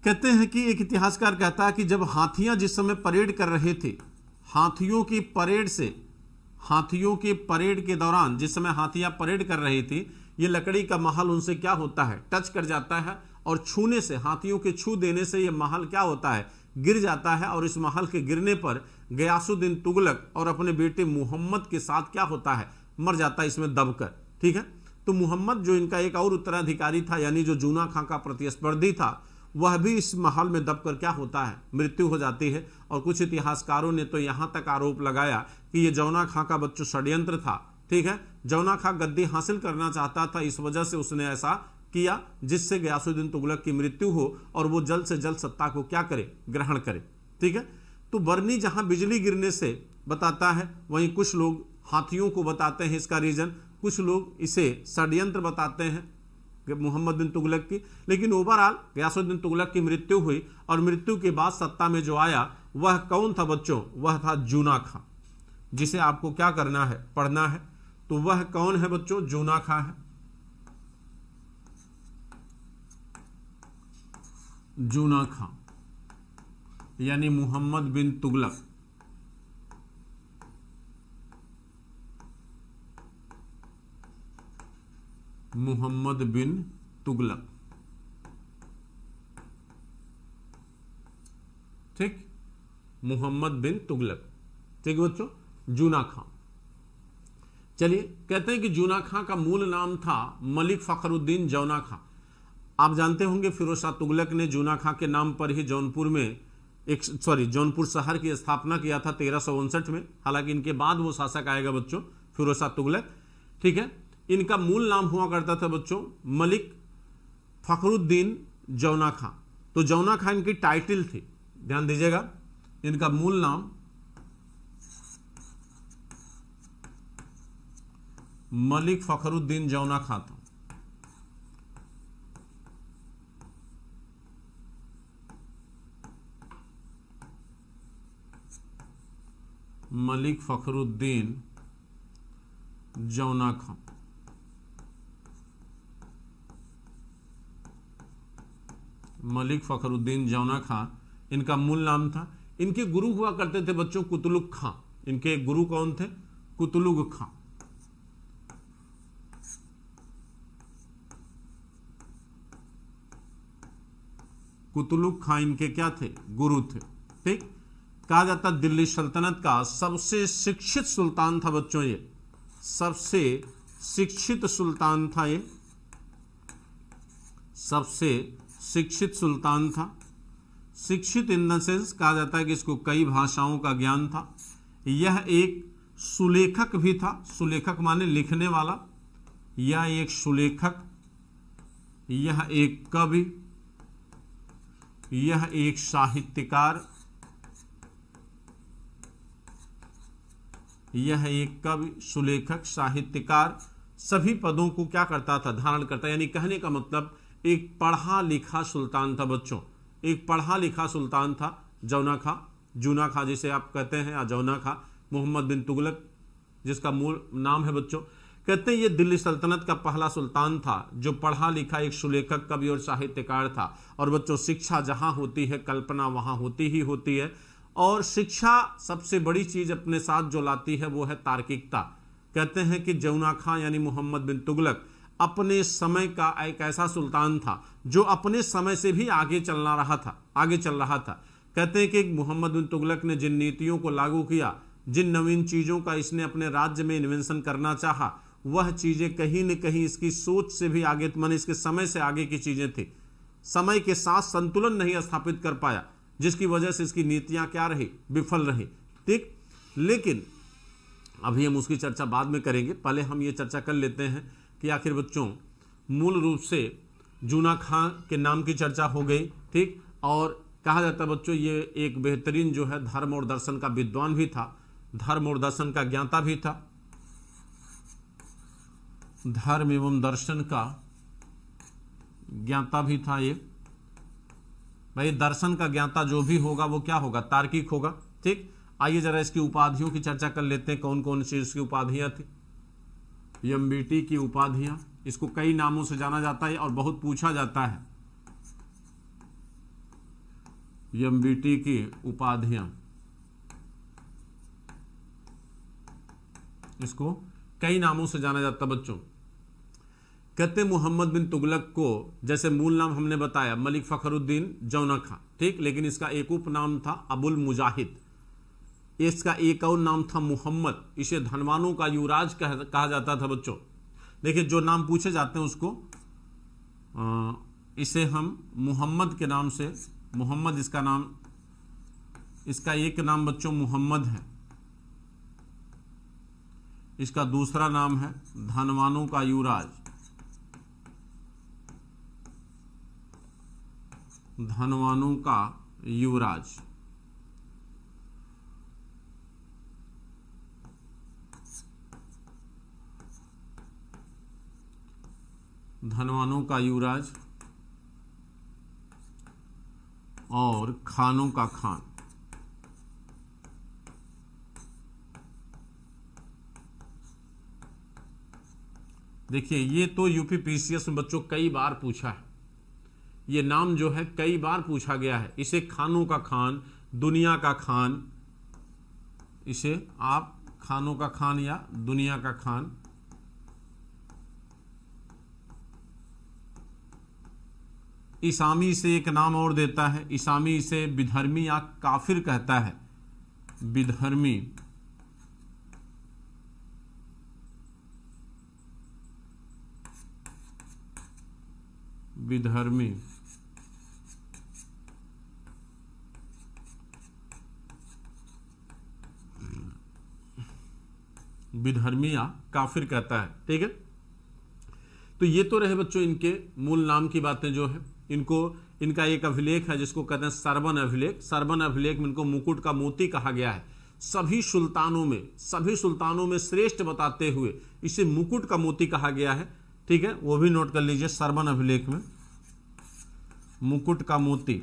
कहते हैं कि एक इतिहासकार कहता है कि जब हाथियां जिस समय परेड कर रहे थे, हाथियों की परेड से, हाथियों की परेड के दौरान जिस समय हाथियां परेड कर रही थी, ये लकड़ी का महल उनसे क्या होता है? टच कर जाता है। और छूने से, हाथियों के छू देने से ये महल क्या होता है? गिर जाता है। और इस महल के गिरने पर गयासुद्दीन तुगलक और अपने बेटे मुहम्मद के साथ क्या होता है? मर जाता है इसमें दबकर, ठीक है। तो मुहम्मद जो इनका एक और उत्तराधिकारी था, यानी जो जूना खां का प्रतिस्पर्धी था, वह भी इस महल में दबकर क्या होता है? मृत्यु हो जाती है। और कुछ इतिहासकारों ने तो यहां तक आरोप लगाया कि ये जौना खां का बच्चों षड्यंत्र था, ठीक है। जौना खां गद्दी हासिल करना चाहता था, इस वजह से उसने ऐसा किया जिससे गयासुद्दीन तुगलक की मृत्यु हो और वो जल्द से जल्द सत्ता को क्या करे? ग्रहण करे, ठीक है। तो बर्नी जहां बिजली गिरने से बताता है, वहीं कुछ लोग हाथियों को बताते हैं इसका रीजन, कुछ लोग इसे षड्यंत्र बताते हैं मोहम्मद बिन तुगलक की। लेकिन ओवरऑल गयासुद्दीन तुगलक की मृत्यु हुई। और मृत्यु के बाद सत्ता में जो आया वह कौन था बच्चों? वह था जूना खां, जिसे आपको क्या करना है? पढ़ना है। तो वह कौन है बच्चों? जूना खां है। जूना खां यानी मोहम्मद बिन तुगलक। मोहम्मद बिन तुगलक, ठीक। मोहम्मद बिन तुगलक, ठीक बच्चों। जूना खां, चलिए कहते हैं कि जूना खां का मूल नाम था मलिक फखरुद्दीन जौना खां। आप जानते होंगे फिरोज शाह तुगलक ने जूना खां के नाम पर ही जौनपुर में जौनपुर शहर की स्थापना किया था 1359 में। हालांकि इनके बाद वो शासक आएगा बच्चों फिरोज शाह तुगलक, ठीक है। इनका मूल नाम हुआ करता था बच्चों मलिक फखरुद्दीन जौना खां। तो जौना खां इनकी टाइटल थी, ध्यान दीजिएगा। इनका मूल नाम मलिक फखरुद्दीन जौना खां था। मलिक फखरुद्दीन जौना खां, मलिक फखरुद्दीन जौना खां इनका मूल नाम था। इनके गुरु हुआ करते थे बच्चों कुतुलुग खां। इनके गुरु कौन थे? कुतुलुग खां। कुतुलुग खां इनके क्या थे? गुरु थे, ठीक। कहा जाता दिल्ली सल्तनत का सबसे शिक्षित सुल्तान था बच्चों ये, सबसे शिक्षित सुल्तान था, ये सबसे शिक्षित सुल्तान था। शिक्षित इन द सेंस कहा जाता है कि इसको कई भाषाओं का ज्ञान था। यह एक सुलेखक भी था, सुलेखक माने लिखने वाला, यह एक सुलेखक, यह एक कवि, यह एक साहित्यकार, यह एक कवि, सुलेखक, साहित्यकार, सभी पदों को क्या करता था, धारण करता। यानी कहने का मतलब एक पढ़ा लिखा सुल्तान था बच्चों, एक पढ़ा लिखा सुल्तान था। जौना खां, जूना खां जिसे आप कहते हैं, या जौना खां, मोहम्मद बिन तुगलक जिसका मूल नाम है बच्चों। कहते हैं ये दिल्ली सल्तनत का पहला सुल्तान था जो पढ़ा लिखा एक सुलेखक, कवि और साहित्यकार था। और बच्चों शिक्षा जहां होती है कल्पना वहां होती ही होती है, और शिक्षा सबसे बड़ी चीज अपने साथ जो लाती है वो है तार्किकता। कहते हैं कि जौना खां यानी मोहम्मद बिन तुगलक अपने समय का एक ऐसा सुल्तान था जो अपने समय से भी आगे चल रहा था। कहते हैं कि मोहम्मद बिन तुगलक ने जिन नीतियों को लागू किया, जिन नवीन चीजों का इसने अपने राज्य में इन्वेंशन करना चाहा, वह चीजें कहीं न कहीं इसकी सोच से भी आगे, माने इसके समय से आगे की चीजें थी। समय के साथ संतुलन नहीं स्थापित कर पाया, जिसकी वजह से इसकी नीतियां क्या रही, विफल रही। ठीक, लेकिन अभी हम उसकी चर्चा बाद में करेंगे, पहले हम ये चर्चा कर लेते हैं कि आखिर बच्चों मूल रूप से जूना खां के नाम की चर्चा हो गई। ठीक, और कहा जाता है बच्चों ये एक बेहतरीन जो है धर्म और दर्शन का विद्वान भी था, धर्म और दर्शन का ज्ञाता भी था, धर्म एवं दर्शन का ज्ञाता भी था। ये भाई दर्शन का ज्ञाता जो भी होगा वो क्या होगा, तार्किक होगा। ठीक, आइए जरा इसकी उपाधियों की चर्चा कर लेते हैं, कौन कौन सी इसकी उपाधियां थी। एमबीटी की उपाधियां, इसको कई नामों से जाना जाता है और बहुत पूछा जाता है। एमबीटी की उपाधियां, इसको कई नामों से जाना जाता है बच्चों। कहते मोहम्मद बिन तुगलक को, जैसे मूल नाम हमने बताया मलिक फखरुद्दीन जौना खां, ठीक, लेकिन इसका एक उपनाम था अबुल मुजाहिद, इसका एक और नाम था मोहम्मद। इसे धनवानों का युवराज कहा जाता था बच्चों। देखिए जो नाम पूछे जाते हैं उसको इसे हम मोहम्मद के नाम से, मोहम्मद इसका नाम, इसका एक नाम बच्चों मोहम्मद है, इसका दूसरा नाम है धनवानों का युवराज, धनवानों का युवराज। धनवानों का युवराज और खानों का खान। देखिए ये तो यूपी पीसीएस में बच्चों कई बार पूछा है, ये नाम जो है कई बार पूछा गया है। इसे खानों का खान, दुनिया का खान, इसे आप खानों का खान या दुनिया का खान। इसामी इसे एक नाम और देता है, इसामी इसे विधर्मी या काफिर कहता है, विधर्मी। विधर्मी विधर्मी या काफिर कहता है। ठीक है, तो ये तो रहे बच्चों इनके मूल नाम की बातें जो है। इनको, इनका एक अभिलेख है जिसको कहते हैं सरबन अभिलेख। सरबन अभिलेख में इनको मुकुट का मोती कहा गया है। सभी सुल्तानों में श्रेष्ठ बताते हुए इसे मुकुट का मोती कहा गया है। ठीक है, वो भी नोट कर लीजिए, सरबन अभिलेख में मुकुट का मोती,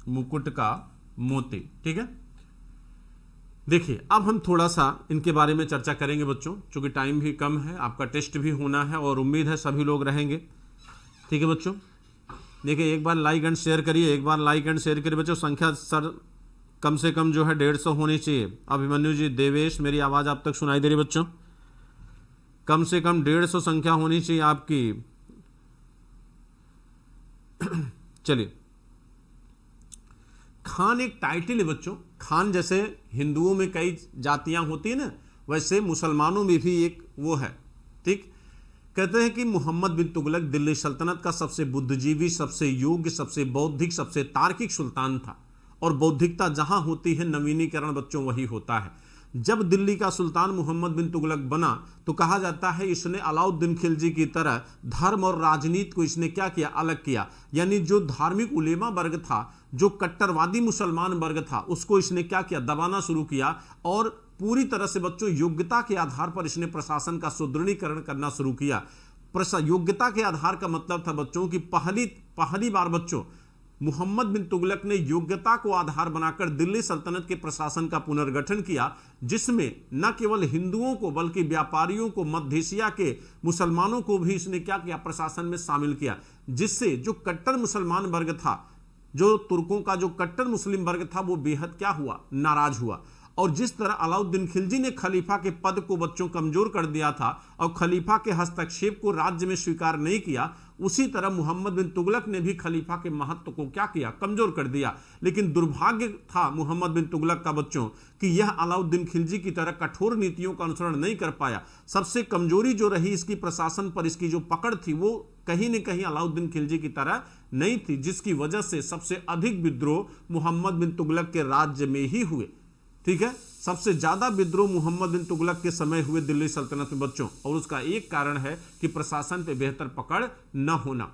मुकुट का मोती। ठीक है, देखिए अब हम थोड़ा सा इनके बारे में चर्चा करेंगे बच्चों, क्योंकि टाइम भी कम है, आपका टेस्ट भी होना है और उम्मीद है सभी लोग रहेंगे। ठीक है बच्चों, देखिए एक बार लाइक एंड शेयर करिए, एक बार लाइक एंड शेयर करिए बच्चों। संख्या सर कम से कम जो है 150 होनी चाहिए। अभिमन्यु जी, देवेश, मेरी आवाज़ आप तक सुनाई दे रही बच्चों? कम से कम 150 संख्या होनी चाहिए आपकी। चलिए, खान एक टाइटल है बच्चों। खान जैसे हिंदुओं में कई जातियां होती है ना, वैसे मुसलमानों में भी एक वो है। ठीक, कहते हैं कि मोहम्मद बिन तुगलक दिल्ली सल्तनत का सबसे बुद्धिजीवी, सबसे योग्य, सबसे बौद्धिक, सबसे तार्किक सुल्तान था। और बौद्धिकता जहां होती है, नवीनीकरण बच्चों वही होता है। जब दिल्ली का सुल्तान मोहम्मद बिन तुगलक बना तो कहा जाता है इसने अलाउद्दीन खिलजी की तरह धर्म और राजनीति को इसने क्या किया, अलग किया। यानी जो धार्मिक उलेमा वर्ग था, जो कट्टरवादी मुसलमान वर्ग था, उसको इसने क्या किया, दबाना शुरू किया। और पूरी तरह से बच्चों योग्यता के आधार पर इसने प्रशासन का सुदृढ़ीकरण करना शुरू किया। योग्यता के आधार का मतलब था बच्चों की पहली बार बच्चों मोहम्मद बिन तुगलक ने योग्यता को आधार बनाकर दिल्ली सल्तनत के प्रशासन का पुनर्गठन किया, जिसमें न केवल हिंदुओं को बल्कि व्यापारियों को, मध्य एशिया के मुसलमानों को भी इसने क्या किया, प्रशासन में शामिल किया। जिससे जो कट्टर मुसलमान वर्ग था, जो तुर्कों का जो कट्टर मुस्लिम वर्ग था, वो बेहद क्या हुआ, नाराज हुआ। और जिस तरह अलाउद्दीन खिलजी ने खलीफा के पद को बच्चों कमजोर कर दिया था और खलीफा के हस्तक्षेप को राज्य में स्वीकार नहीं किया, उसी तरह मोहम्मद बिन तुगलक ने भी खलीफा के महत्व को क्या किया, कमजोर कर दिया। लेकिन दुर्भाग्य था मोहम्मद बिन तुगलक का बच्चों कि यह अलाउद्दीन खिलजी की तरह कठोर नीतियों का अनुसरण नहीं कर पाया। सबसे कमजोरी जो रही इसकी प्रशासन पर, इसकी जो पकड़ थी, वो कहीं न कहीं अलाउद्दीन खिलजी की तरह नहीं थी, जिसकी वजह से सबसे अधिक विद्रोह मोहम्मद बिन तुगलक के राज्य में ही हुए। ठीक है, सबसे ज्यादा विद्रोह मोहम्मद बिन तुगलक के समय हुए दिल्ली सल्तनत में बच्चों। और उसका एक कारण है कि प्रशासन पे बेहतर पकड़ न होना।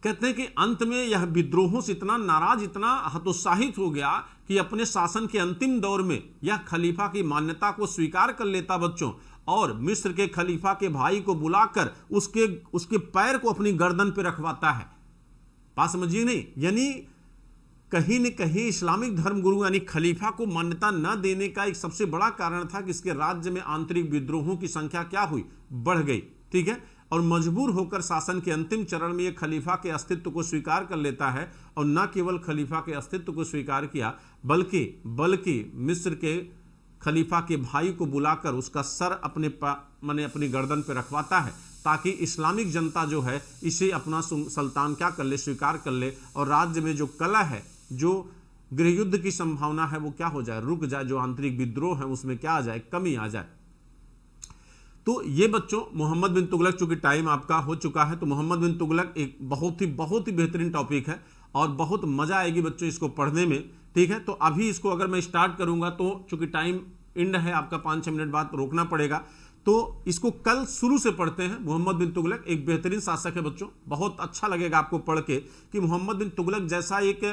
कहते हैं कि अंत में यह विद्रोहों से इतना नाराज, इतना हतोत्साहित हो गया कि अपने शासन के अंतिम दौर में यह खलीफा की मान्यता को स्वीकार कर लेता बच्चों। और मिस्र के खलीफा के भाई को बुलाकर उसके पैर को अपनी गर्दन पे रखवाता है। बात समझिए नहीं, यानी कहीं न कहीं इस्लामिक धर्मगुरु यानी खलीफा को मान्यता न देने का एक सबसे बड़ा कारण था कि इसके राज्य में आंतरिक विद्रोहों की संख्या क्या हुई, बढ़ गई। ठीक है, और मजबूर होकर शासन के अंतिम चरण में यह खलीफा के अस्तित्व को स्वीकार कर लेता है। और न केवल खलीफा के अस्तित्व को स्वीकार किया, बल्कि मिस्र के खलीफा के भाई को बुलाकर उसका सर अपनी गर्दन पर रखवाता है, ताकि इस्लामिक जनता जो है इसे अपना सुल्तान क्या कर ले, स्वीकार कर ले। और राज्य में जो कलह है, जो गृहयुद्ध की संभावना है, वो क्या हो जाए, रुक जाए। जो आंतरिक विद्रोह है उसमें क्या आ जाए, कमी आ जाए। तो ये बच्चों मोहम्मद बिन तुगलक, चूंकि टाइम आपका हो चुका है, तो मोहम्मद बिन तुगलक एक बहुत ही बेहतरीन टॉपिक है और बहुत मजा आएगी बच्चों इसको पढ़ने में। ठीक है, तो अभी इसको अगर मैं स्टार्ट करूंगा तो चूंकि टाइम एंड है आपका, 5-6 मिनट बाद रोकना पड़ेगा। तो इसको कल शुरू से पढ़ते हैं। मोहम्मद बिन तुगलक एक बेहतरीन शासक है बच्चों, बहुत अच्छा लगेगा आपको पढ़ के कि मोहम्मद बिन तुगलक जैसा एक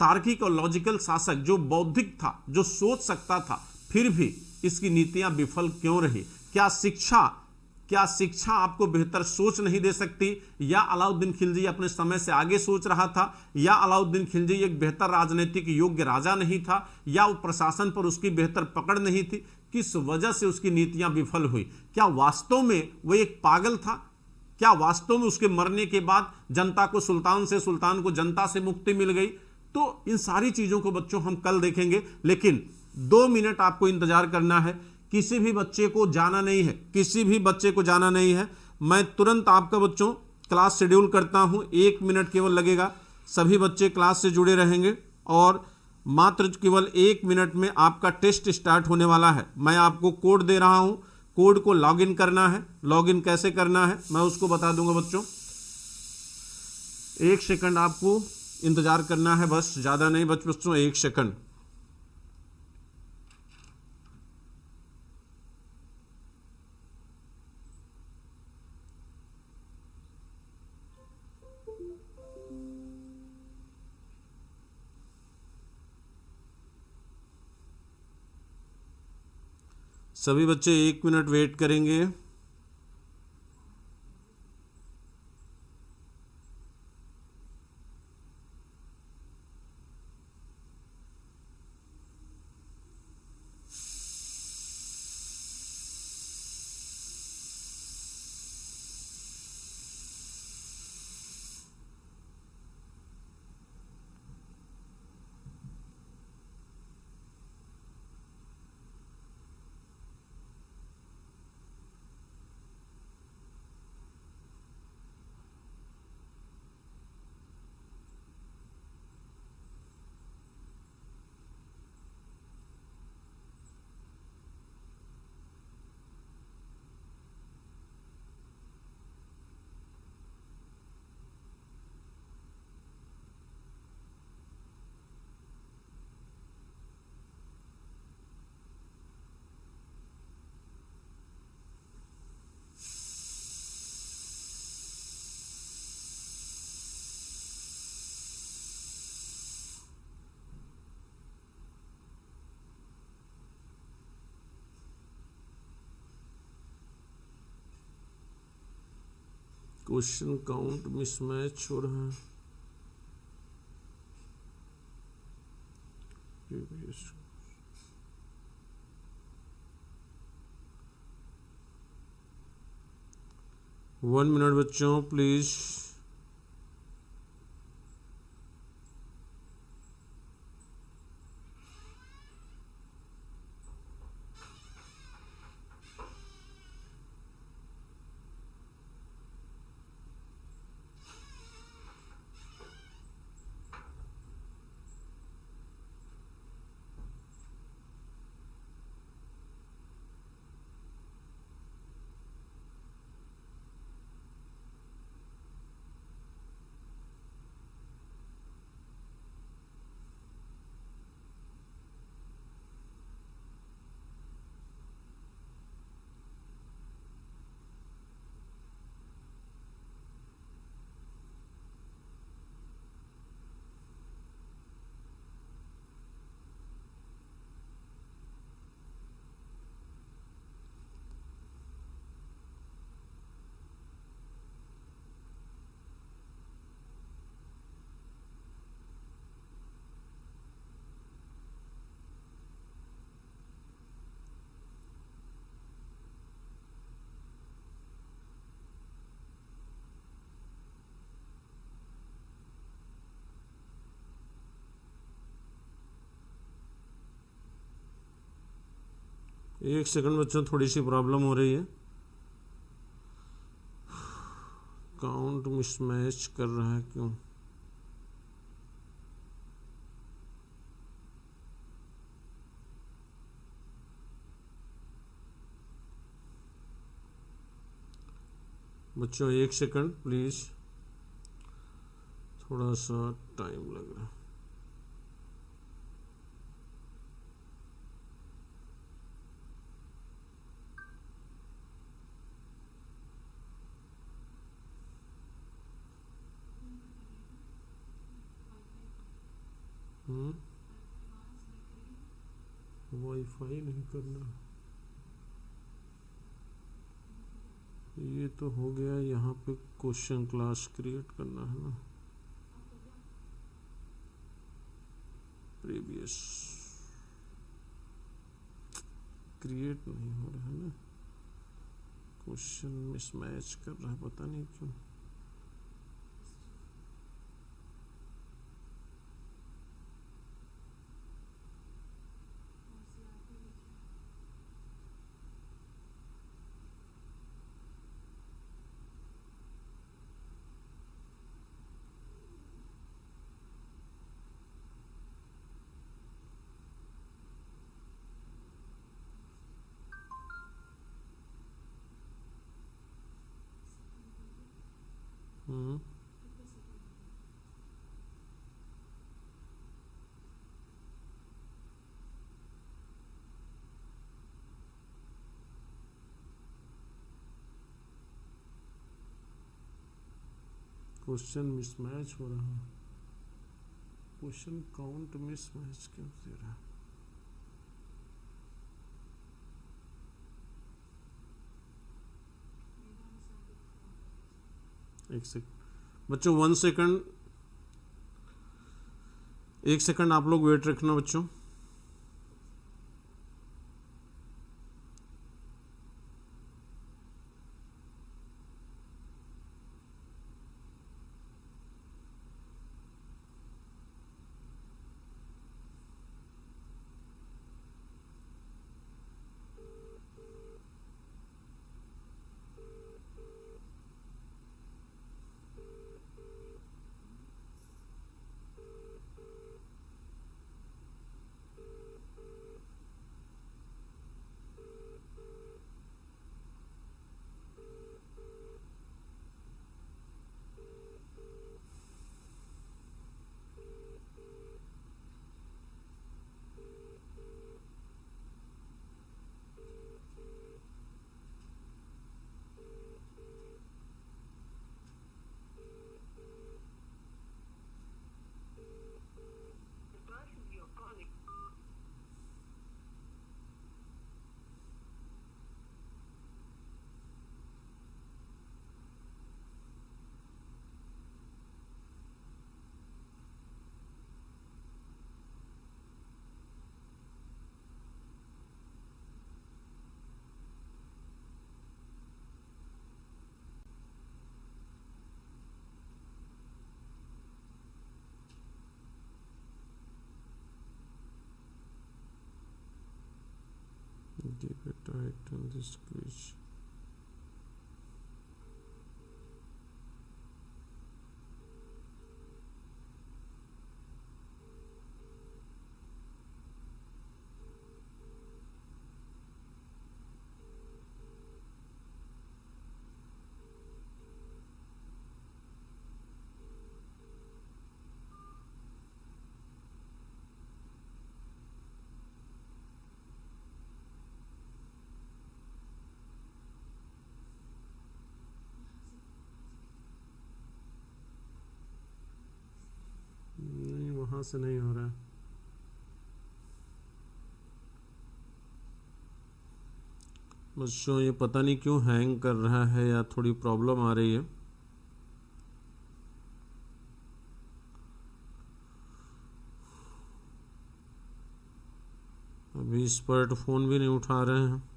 तार्किक और लॉजिकल शासक, जो बौद्धिक था, जो सोच सकता था, फिर भी इसकी नीतियां विफल क्यों रही। क्या शिक्षा आपको बेहतर सोच नहीं दे सकती, या अलाउद्दीन खिलजी अपने समय से आगे सोच रहा था, या अलाउद्दीन खिलजी एक बेहतर राजनीतिक योग्य राजा नहीं था, या प्रशासन पर उसकी बेहतर पकड़ नहीं थी। किस वजह से उसकी नीतियां विफल हुई? क्या वास्तव में वो एक पागल था? क्या वास्तव में उसके मरने के बाद जनता को सुल्तान को जनता से मुक्ति मिल गई? तो इन सारी चीजों को बच्चों हम कल देखेंगे, लेकिन 2 मिनट आपको इंतजार करना है। किसी भी बच्चे को जाना नहीं है, मैं तुरंत आपका बच्चों क्लास शेड्यूल करता हूं। 1 मिनट केवल लगेगा, सभी बच्चे क्लास से जुड़े रहेंगे और मात्र केवल 1 मिनट में आपका टेस्ट स्टार्ट होने वाला है। मैं आपको कोड दे रहा हूं, कोड को लॉगिन करना है। लॉगिन कैसे करना है मैं उसको बता दूंगा बच्चों। 1 सेकंड आपको इंतजार करना है, बस, ज्यादा नहीं बच्चों, 1 सेकंड। सभी बच्चे 1 मिनट वेट करेंगे। क्वेश्चन काउंट मिसमैच हो रहा है। वन मिनट बच्चों प्लीज। एक सेकंड बच्चों, थोड़ी सी प्रॉब्लम हो रही है। काउंट मिसमैच कर रहा है क्यों? बच्चों एक सेकंड प्लीज, थोड़ा सा टाइम लग रहा है। वाईफाई नहीं करना, ये तो हो गया। यहाँ पे क्वेश्चन क्लास क्रिएट करना है ना, प्रीवियस क्रिएट नहीं हो रहा है ना, क्वेश्चन मिसमैच कर रहा है, पता नहीं क्यों। क्वेश्चन मिसमैच हो रहा है, क्वेश्चन काउंट मिसमैच क्यों दे रहा है? एक सेकंड बच्चों, 1 सेकंड, 1 सेकंड आप लोग वेट रखना बच्चों। Give a title this quiz. नहीं, वहां से नहीं हो रहा है। बच्चों ये पता नहीं क्यों हैंग कर रहा है या थोड़ी प्रॉब्लम आ रही है। अभी एक्सपर्ट फोन भी नहीं उठा रहे हैं।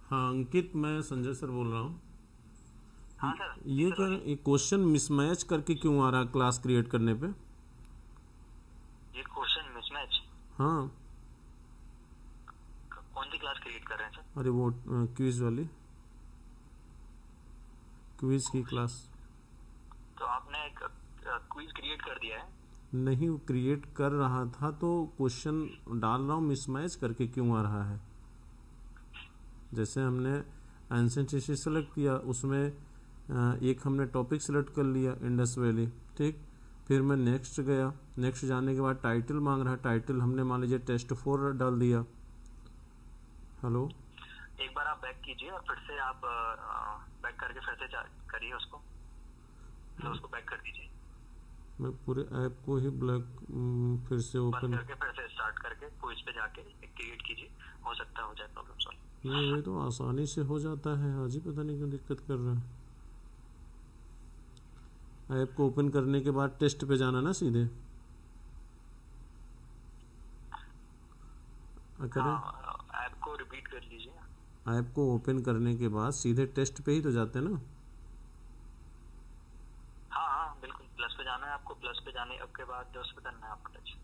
हाँ अंकित, मैं संजय सर बोल रहा हूँ। हाँ सर। ये क्वेश्चन मिसमैच करके क्यों आ रहा है क्लास क्रिएट करने पे? ये क्वेश्चन मिसमैच? हाँ। कौन सी क्लास क्रिएट कर रहे हैं सर? अरे वो क्विज वाली, क्विज की क्लास। तो आपने एक क्विज क्रिएट कर दिया है? नहीं, वो क्रिएट कर रहा था तो क्वेश्चन डाल रहा हूँ, मिसमैच करके क्यों आ रहा है? जैसे हमने एंशिएंट हिस्ट्री सेलेक्ट किया, उसमें एक हमने टॉपिक सेलेक्ट कर लिया इंडस वैली, ठीक। फिर मैं नेक्स्ट गया, नेक्स्ट जाने के बाद टाइटल मांग रहा है, टाइटल हमने मान लीजिए टेस्ट 4 डाल दिया। हेलो, एक बार आप बैक कीजिए और फिर से आप बैक करके फिर से करिए उसको, फिर उसको बैक कर दीजिए। मैं पूरे ऐप को ही ब्लैक फिर से ओपन करके फिर से स्टार्ट करके क्विज पे जाके क्रिएट कीजिए, हो सकता है हो जाए प्रॉब्लम सॉल्व। नहीं, ये तो आसानी से हो जाता है, आज ही पता नहीं क्यों दिक्कत कर रहा है। ऐप को ओपन करने के बाद टेस्ट पे जाना ना सीधे, करें। ऐप को रिपीट कर लीजिए। ऐप को ओपन करने के बाद सीधे टेस्ट पे ही तो जाते हैं ना? हाँ हाँ बिल्कुल, प्लस पे जाना है आपको, प्लस पे जाने के बाद उस पे करना है आपको टच,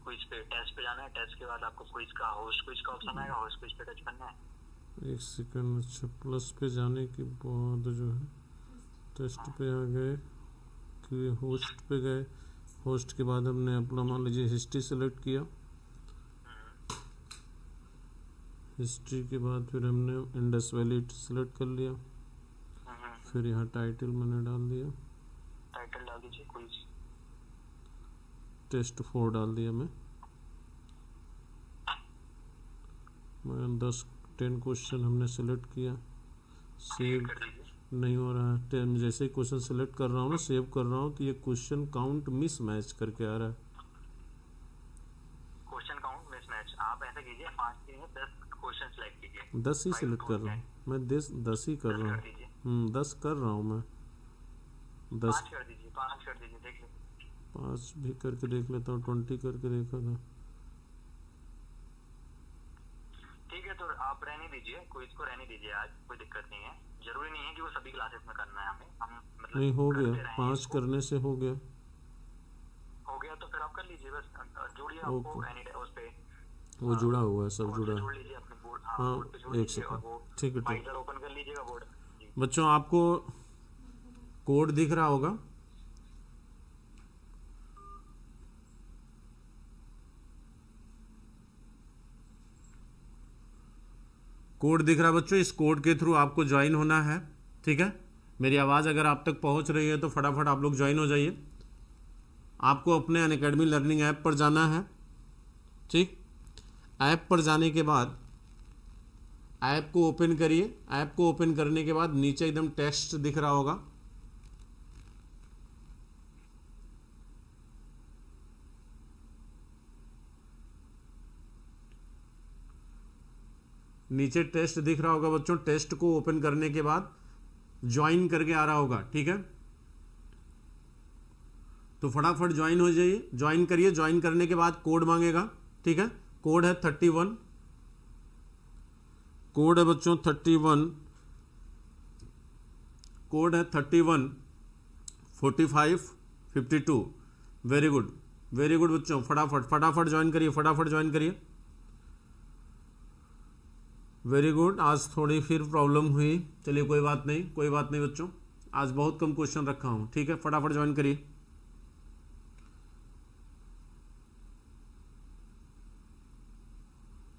क्विज पे टेस्ट पे जाना है, टेस्ट के बाद आपको क्विज का होस्ट क्विज का ऑप्शन आएगा, होस्ट क्विज पे टच करना है। एक सेकंड। अच्छा, प्लस पे जाने के बाद जो है टेस्ट पे आ गए, कि होस्ट पे गए, होस्ट के बाद हमने अपना मान लीजिए हिस्ट्री सेलेक्ट किया, हिस्ट्री के बाद फिर हमने इंडस वैली सेलेक्ट कर लिया, फिर यहाँ टाइटल मैंने डाल दिया, टाइटल डाल दीजिए क्विज, टेस्ट 4 डाल दिया मैं 10 क्वेश्चन हमने सेलेक्ट किया, सेव नहीं हो रहा है। जैसे ही क्वेश्चन सेलेक्ट कर रहा हूँ ना, सेव कर रहा हूँ, तो ये क्वेश्चन काउंट मिस मैच करके आ रहा है। क्वेश्चन काउंट मिस मैच, आप ऐसे कीजिए 5 के 10 क्वेश्चन सेलेक्ट कीजिए। 10 ही सिलेक्ट कर रहा हूँ मैं, 10 ही कर रहा हूँ। 10 कर रहा हूँ मैं, 10 5 कर दीजिए, 5 कर दीजिए, देख लीजिए। 5 भी करके देख लेता हूँ, 20 करके देखा था। ठीक है, तो आप रहने दीजिए, क्विज को रहने दीजिए, आज कोई दिक्कत नहीं है, जरूरी नहीं है कि वो सभी क्लासेस में करना है हमें, हम मतलब नहीं, हो गया 5 करने से हो गया। हो गया तो फिर आप कर लीजिए, बस जोड़िए आपको एनी उस पे, वो जुड़ा हुआ है, सब जुड़ा है। जोड़ लीजिए अपने बोर्ड, हाँ, बोर्ड पे जोड़ एक लीजिए और सेकंड, वो ठीक है ठीक। फाइल ओपन कर लीजिएगा बोर्ड। बच्चों आपको कोड दिख रहा होगा, कोड दिख रहा है बच्चों। इस कोड के थ्रू आपको ज्वाइन होना है, ठीक है। मेरी आवाज़ अगर आप तक पहुंच रही है तो फटाफट आप लोग ज्वाइन हो जाइए। आपको अपने अनअकैडमी लर्निंग ऐप पर जाना है, ठीक। ऐप पर जाने के बाद ऐप को ओपन करिए। ऐप को ओपन करने के बाद नीचे एकदम टेस्ट दिख रहा होगा, नीचे टेस्ट दिख रहा होगा बच्चों। टेस्ट को ओपन करने के बाद ज्वाइन करके आ रहा होगा, ठीक है। तो फटाफट ज्वाइन हो जाइए, ज्वाइन करिए। ज्वाइन करने के बाद कोड मांगेगा, ठीक है। कोड है 31 कोड है बच्चों 31, कोड है 31 45 52। वेरी गुड, वेरी गुड बच्चों, फटाफट फटाफट ज्वाइन करिए, फटाफट ज्वाइन करिए। Very good. आज थोड़ी फिर प्रॉब्लम हुई, चलिए कोई बात नहीं, कोई बात नहीं बच्चों, आज बहुत कम क्वेश्चन रखा हूं, ठीक है, फटाफट ज्वाइन करिए।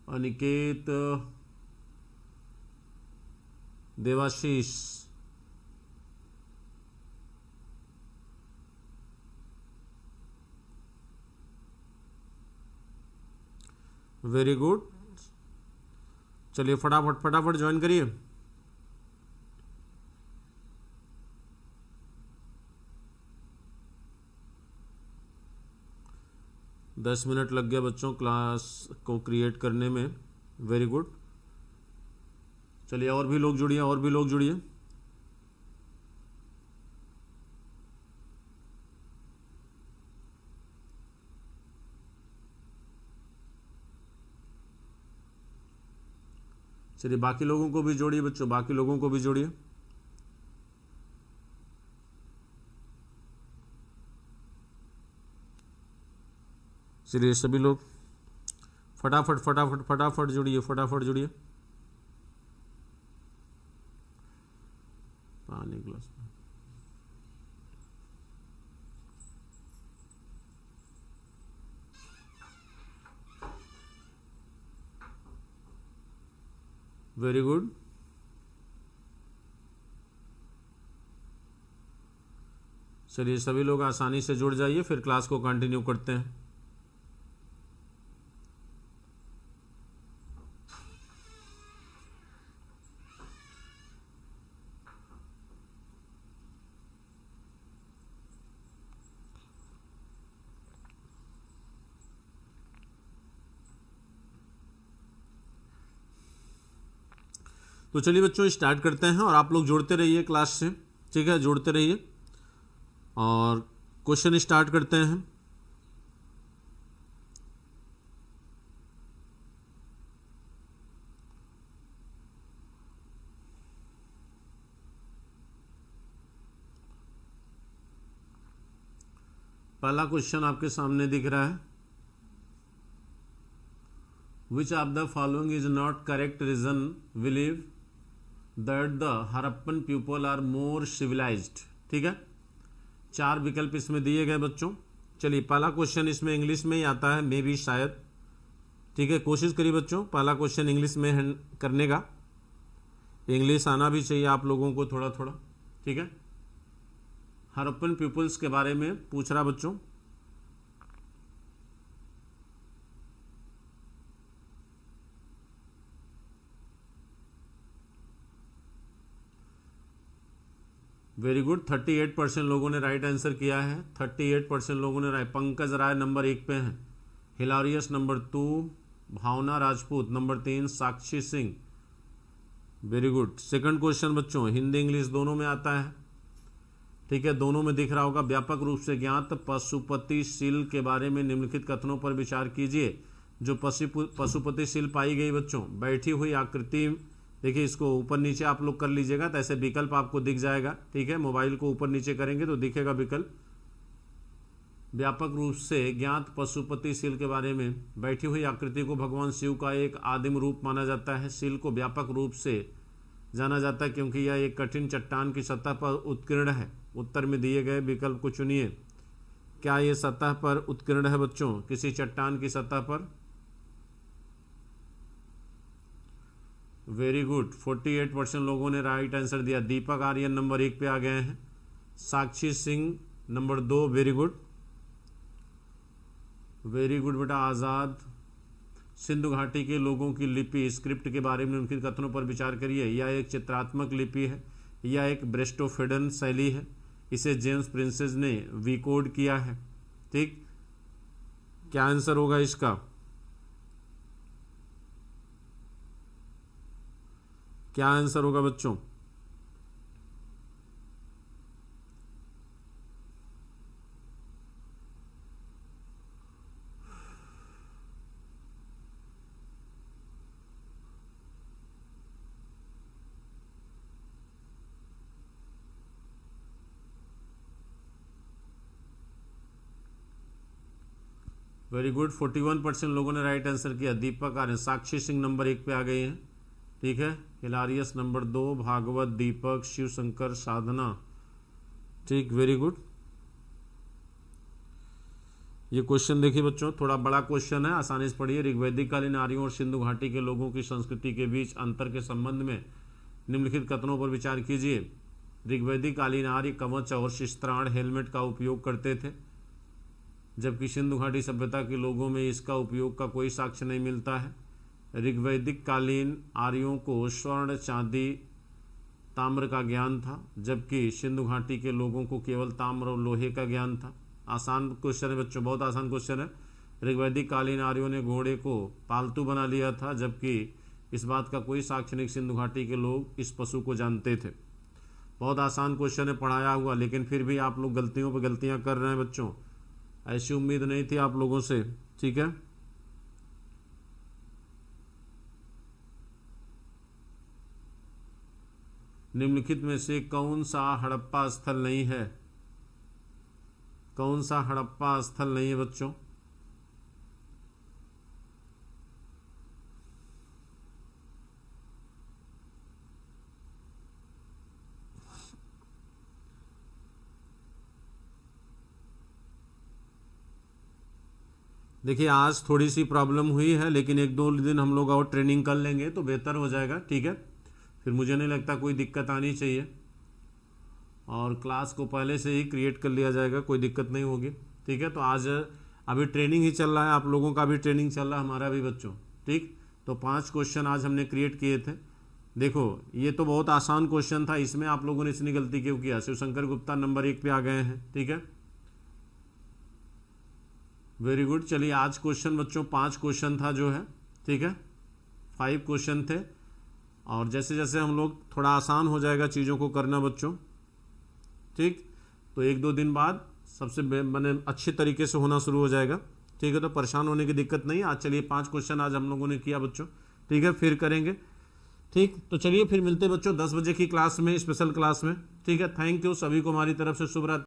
अनिकेत, देवाशीष, वेरी गुड, चलिए फटाफट फटाफट ज्वाइन करिए। दस मिनट लग गया बच्चों क्लास को क्रिएट करने में। वेरी गुड, चलिए और भी लोग जुड़िए, और भी लोग जुड़िए। चलिए बाकी लोगों को भी जोड़िए बच्चों, बाकी लोगों को भी जोड़िए। चलिए सभी लोग फटाफट फटाफट फटाफट जुड़िए, फटाफट जुड़िए। पानी ग्लास में वेरी गुड, चलिए सभी लोग आसानी से जुड़ जाइए, फिर क्लास को कंटिन्यू करते हैं। तो चलिए बच्चों स्टार्ट करते हैं, और आप लोग जुड़ते रहिए क्लास से, ठीक है, जुड़ते रहिए और क्वेश्चन स्टार्ट करते हैं। पहला क्वेश्चन आपके सामने दिख रहा है, which of the following is not correct reason believe that the Harappan people are more civilised. ठीक है, चार विकल्प इसमें दिए गए बच्चों। चलिए पहला क्वेश्चन इसमें इंग्लिश में ही आता है, मे भी शायद, ठीक है, कोशिश करिए बच्चों पहला क्वेश्चन इंग्लिश में करने का, इंग्लिश आना भी चाहिए आप लोगों को थोड़ा थोड़ा, ठीक है। हरप्पन पीपल्स के बारे में पूछ रहा बच्चों। वेरी गुड, 38% लोगों ने राइट आंसर किया है, 38% लोगों ने राइट। पंकज राय नंबर 1 पे हैं, hilarious number 2, Bhavna Rajput number 3, Sakshi Singh. Very good. Second question बच्चों हिंदी इंग्लिश दोनों में आता है, ठीक है, दोनों में दिख रहा होगा। व्यापक रूप से ज्ञात पशुपतिशील के बारे में निम्नलिखित कथनों पर विचार कीजिए। जो पशुपतिशील पाई गई बच्चों, बैठी हुई आकृति, देखिए इसको ऊपर नीचे आप लोग कर लीजिएगा तो ऐसे विकल्प आपको दिख जाएगा, ठीक है, मोबाइल को ऊपर नीचे करेंगे तो दिखेगा विकल्प। व्यापक रूप से ज्ञात पशुपतिशील के बारे में, बैठी हुई आकृति को भगवान शिव का एक आदिम रूप माना जाता है। शील को व्यापक रूप से जाना जाता है क्योंकि यह एक कठिन चट्टान की सतह पर उत्कीर्ण है। उत्तर में दिए गए विकल्प को चुनिए। क्या ये सतह पर उत्कीर्ण है बच्चों, किसी चट्टान की सतह पर? वेरी गुड, 48% लोगों ने राइट आंसर दिया। दीपक आर्यन नंबर 1 पे आ गए हैं, Sakshi Singh number 2। Very good, very good बेटा। आज़ाद, सिंधु घाटी के लोगों की लिपि स्क्रिप्ट के बारे में उनके कथनों पर विचार करिए। यह एक चित्रात्मक लिपि है, यह एक ब्रेस्टोफेडन शैली है, इसे जेम्स प्रिंसेस ने वीकोड किया है। ठीक, क्या आंसर होगा इसका? क्या आंसर होगा बच्चों? वेरी गुड, 41% लोगों ने राइट आंसर किया। दीपक आर्य, साक्षी सिंह नंबर 1 पे आ गई हैं, ठीक है। हिलारियस नंबर 2, भागवत, दीपक, शिव शंकर, साधना, ठीक, वेरी गुड। ये क्वेश्चन देखिए बच्चों, थोड़ा बड़ा क्वेश्चन है, आसानी से पढ़िए। ऋग्वैदिक कालीन आर्यों और सिंधु घाटी के लोगों की संस्कृति के बीच अंतर के संबंध में निम्नलिखित कथनों पर विचार कीजिए। ऋग्वैदिक कालीन आर्य कवच और शिस्त्राण हेलमेट का उपयोग करते थे, जबकि सिंधु घाटी सभ्यता के लोगों में इसका उपयोग का कोई साक्ष्य नहीं मिलता है। ऋग्वैदिक कालीन आर्यों को स्वर्ण, चांदी, ताम्र का ज्ञान था, जबकि सिंधु घाटी के लोगों को केवल ताम्र और लोहे का ज्ञान था। आसान क्वेश्चन है बच्चों, बहुत आसान क्वेश्चन है। ऋग्वैदिक कालीन आर्यों ने घोड़े को पालतू बना लिया था, जबकि इस बात का कोई साक्ष्य नहीं सिंधु घाटी के लोग इस पशु को जानते थे। बहुत आसान क्वेश्चन है, पढ़ाया हुआ, लेकिन फिर भी आप लोग गलतियों पर गलतियां कर रहे हैं बच्चों। ऐसी उम्मीद नहीं थी आप लोगों से, ठीक है। निम्नलिखित में से कौन सा हड़प्पा स्थल नहीं है? कौन सा हड़प्पा स्थल नहीं है बच्चों? देखिए आज थोड़ी सी प्रॉब्लम हुई है, लेकिन 1-2 दिन हम लोग और ट्रेनिंग कर लेंगे तो बेहतर हो जाएगा, ठीक है। फिर मुझे नहीं लगता कोई दिक्कत आनी चाहिए, और क्लास को पहले से ही क्रिएट कर लिया जाएगा, कोई दिक्कत नहीं होगी, ठीक है। तो आज अभी ट्रेनिंग ही चल रहा है, आप लोगों का भी ट्रेनिंग चल रहा है, हमारा भी बच्चों, ठीक। तो 5 क्वेश्चन आज हमने क्रिएट किए थे। देखो ये तो बहुत आसान क्वेश्चन था, इसमें आप लोगों ने इतनी गलती क्यों किया? शिवशंकर गुप्ता नंबर 1 पे आ गए हैं, ठीक है, वेरी गुड। चलिए आज क्वेश्चन बच्चों 5 क्वेश्चन था जो है, ठीक है, 5 क्वेश्चन थे, और जैसे जैसे हम लोग थोड़ा आसान हो जाएगा चीज़ों को करना बच्चों, ठीक। तो 1-2 दिन बाद सबसे मैंने अच्छे तरीके से होना शुरू हो जाएगा, ठीक है। तो परेशान होने की दिक्कत नहीं। आज चलिए 5 क्वेश्चन आज हम लोगों ने किया बच्चों, ठीक है, फिर करेंगे, ठीक। तो चलिए फिर मिलते बच्चों 10 बजे की क्लास में, स्पेशल क्लास में, ठीक है। थैंक यू सभी को हमारी तरफ से, शुभ रात्रि।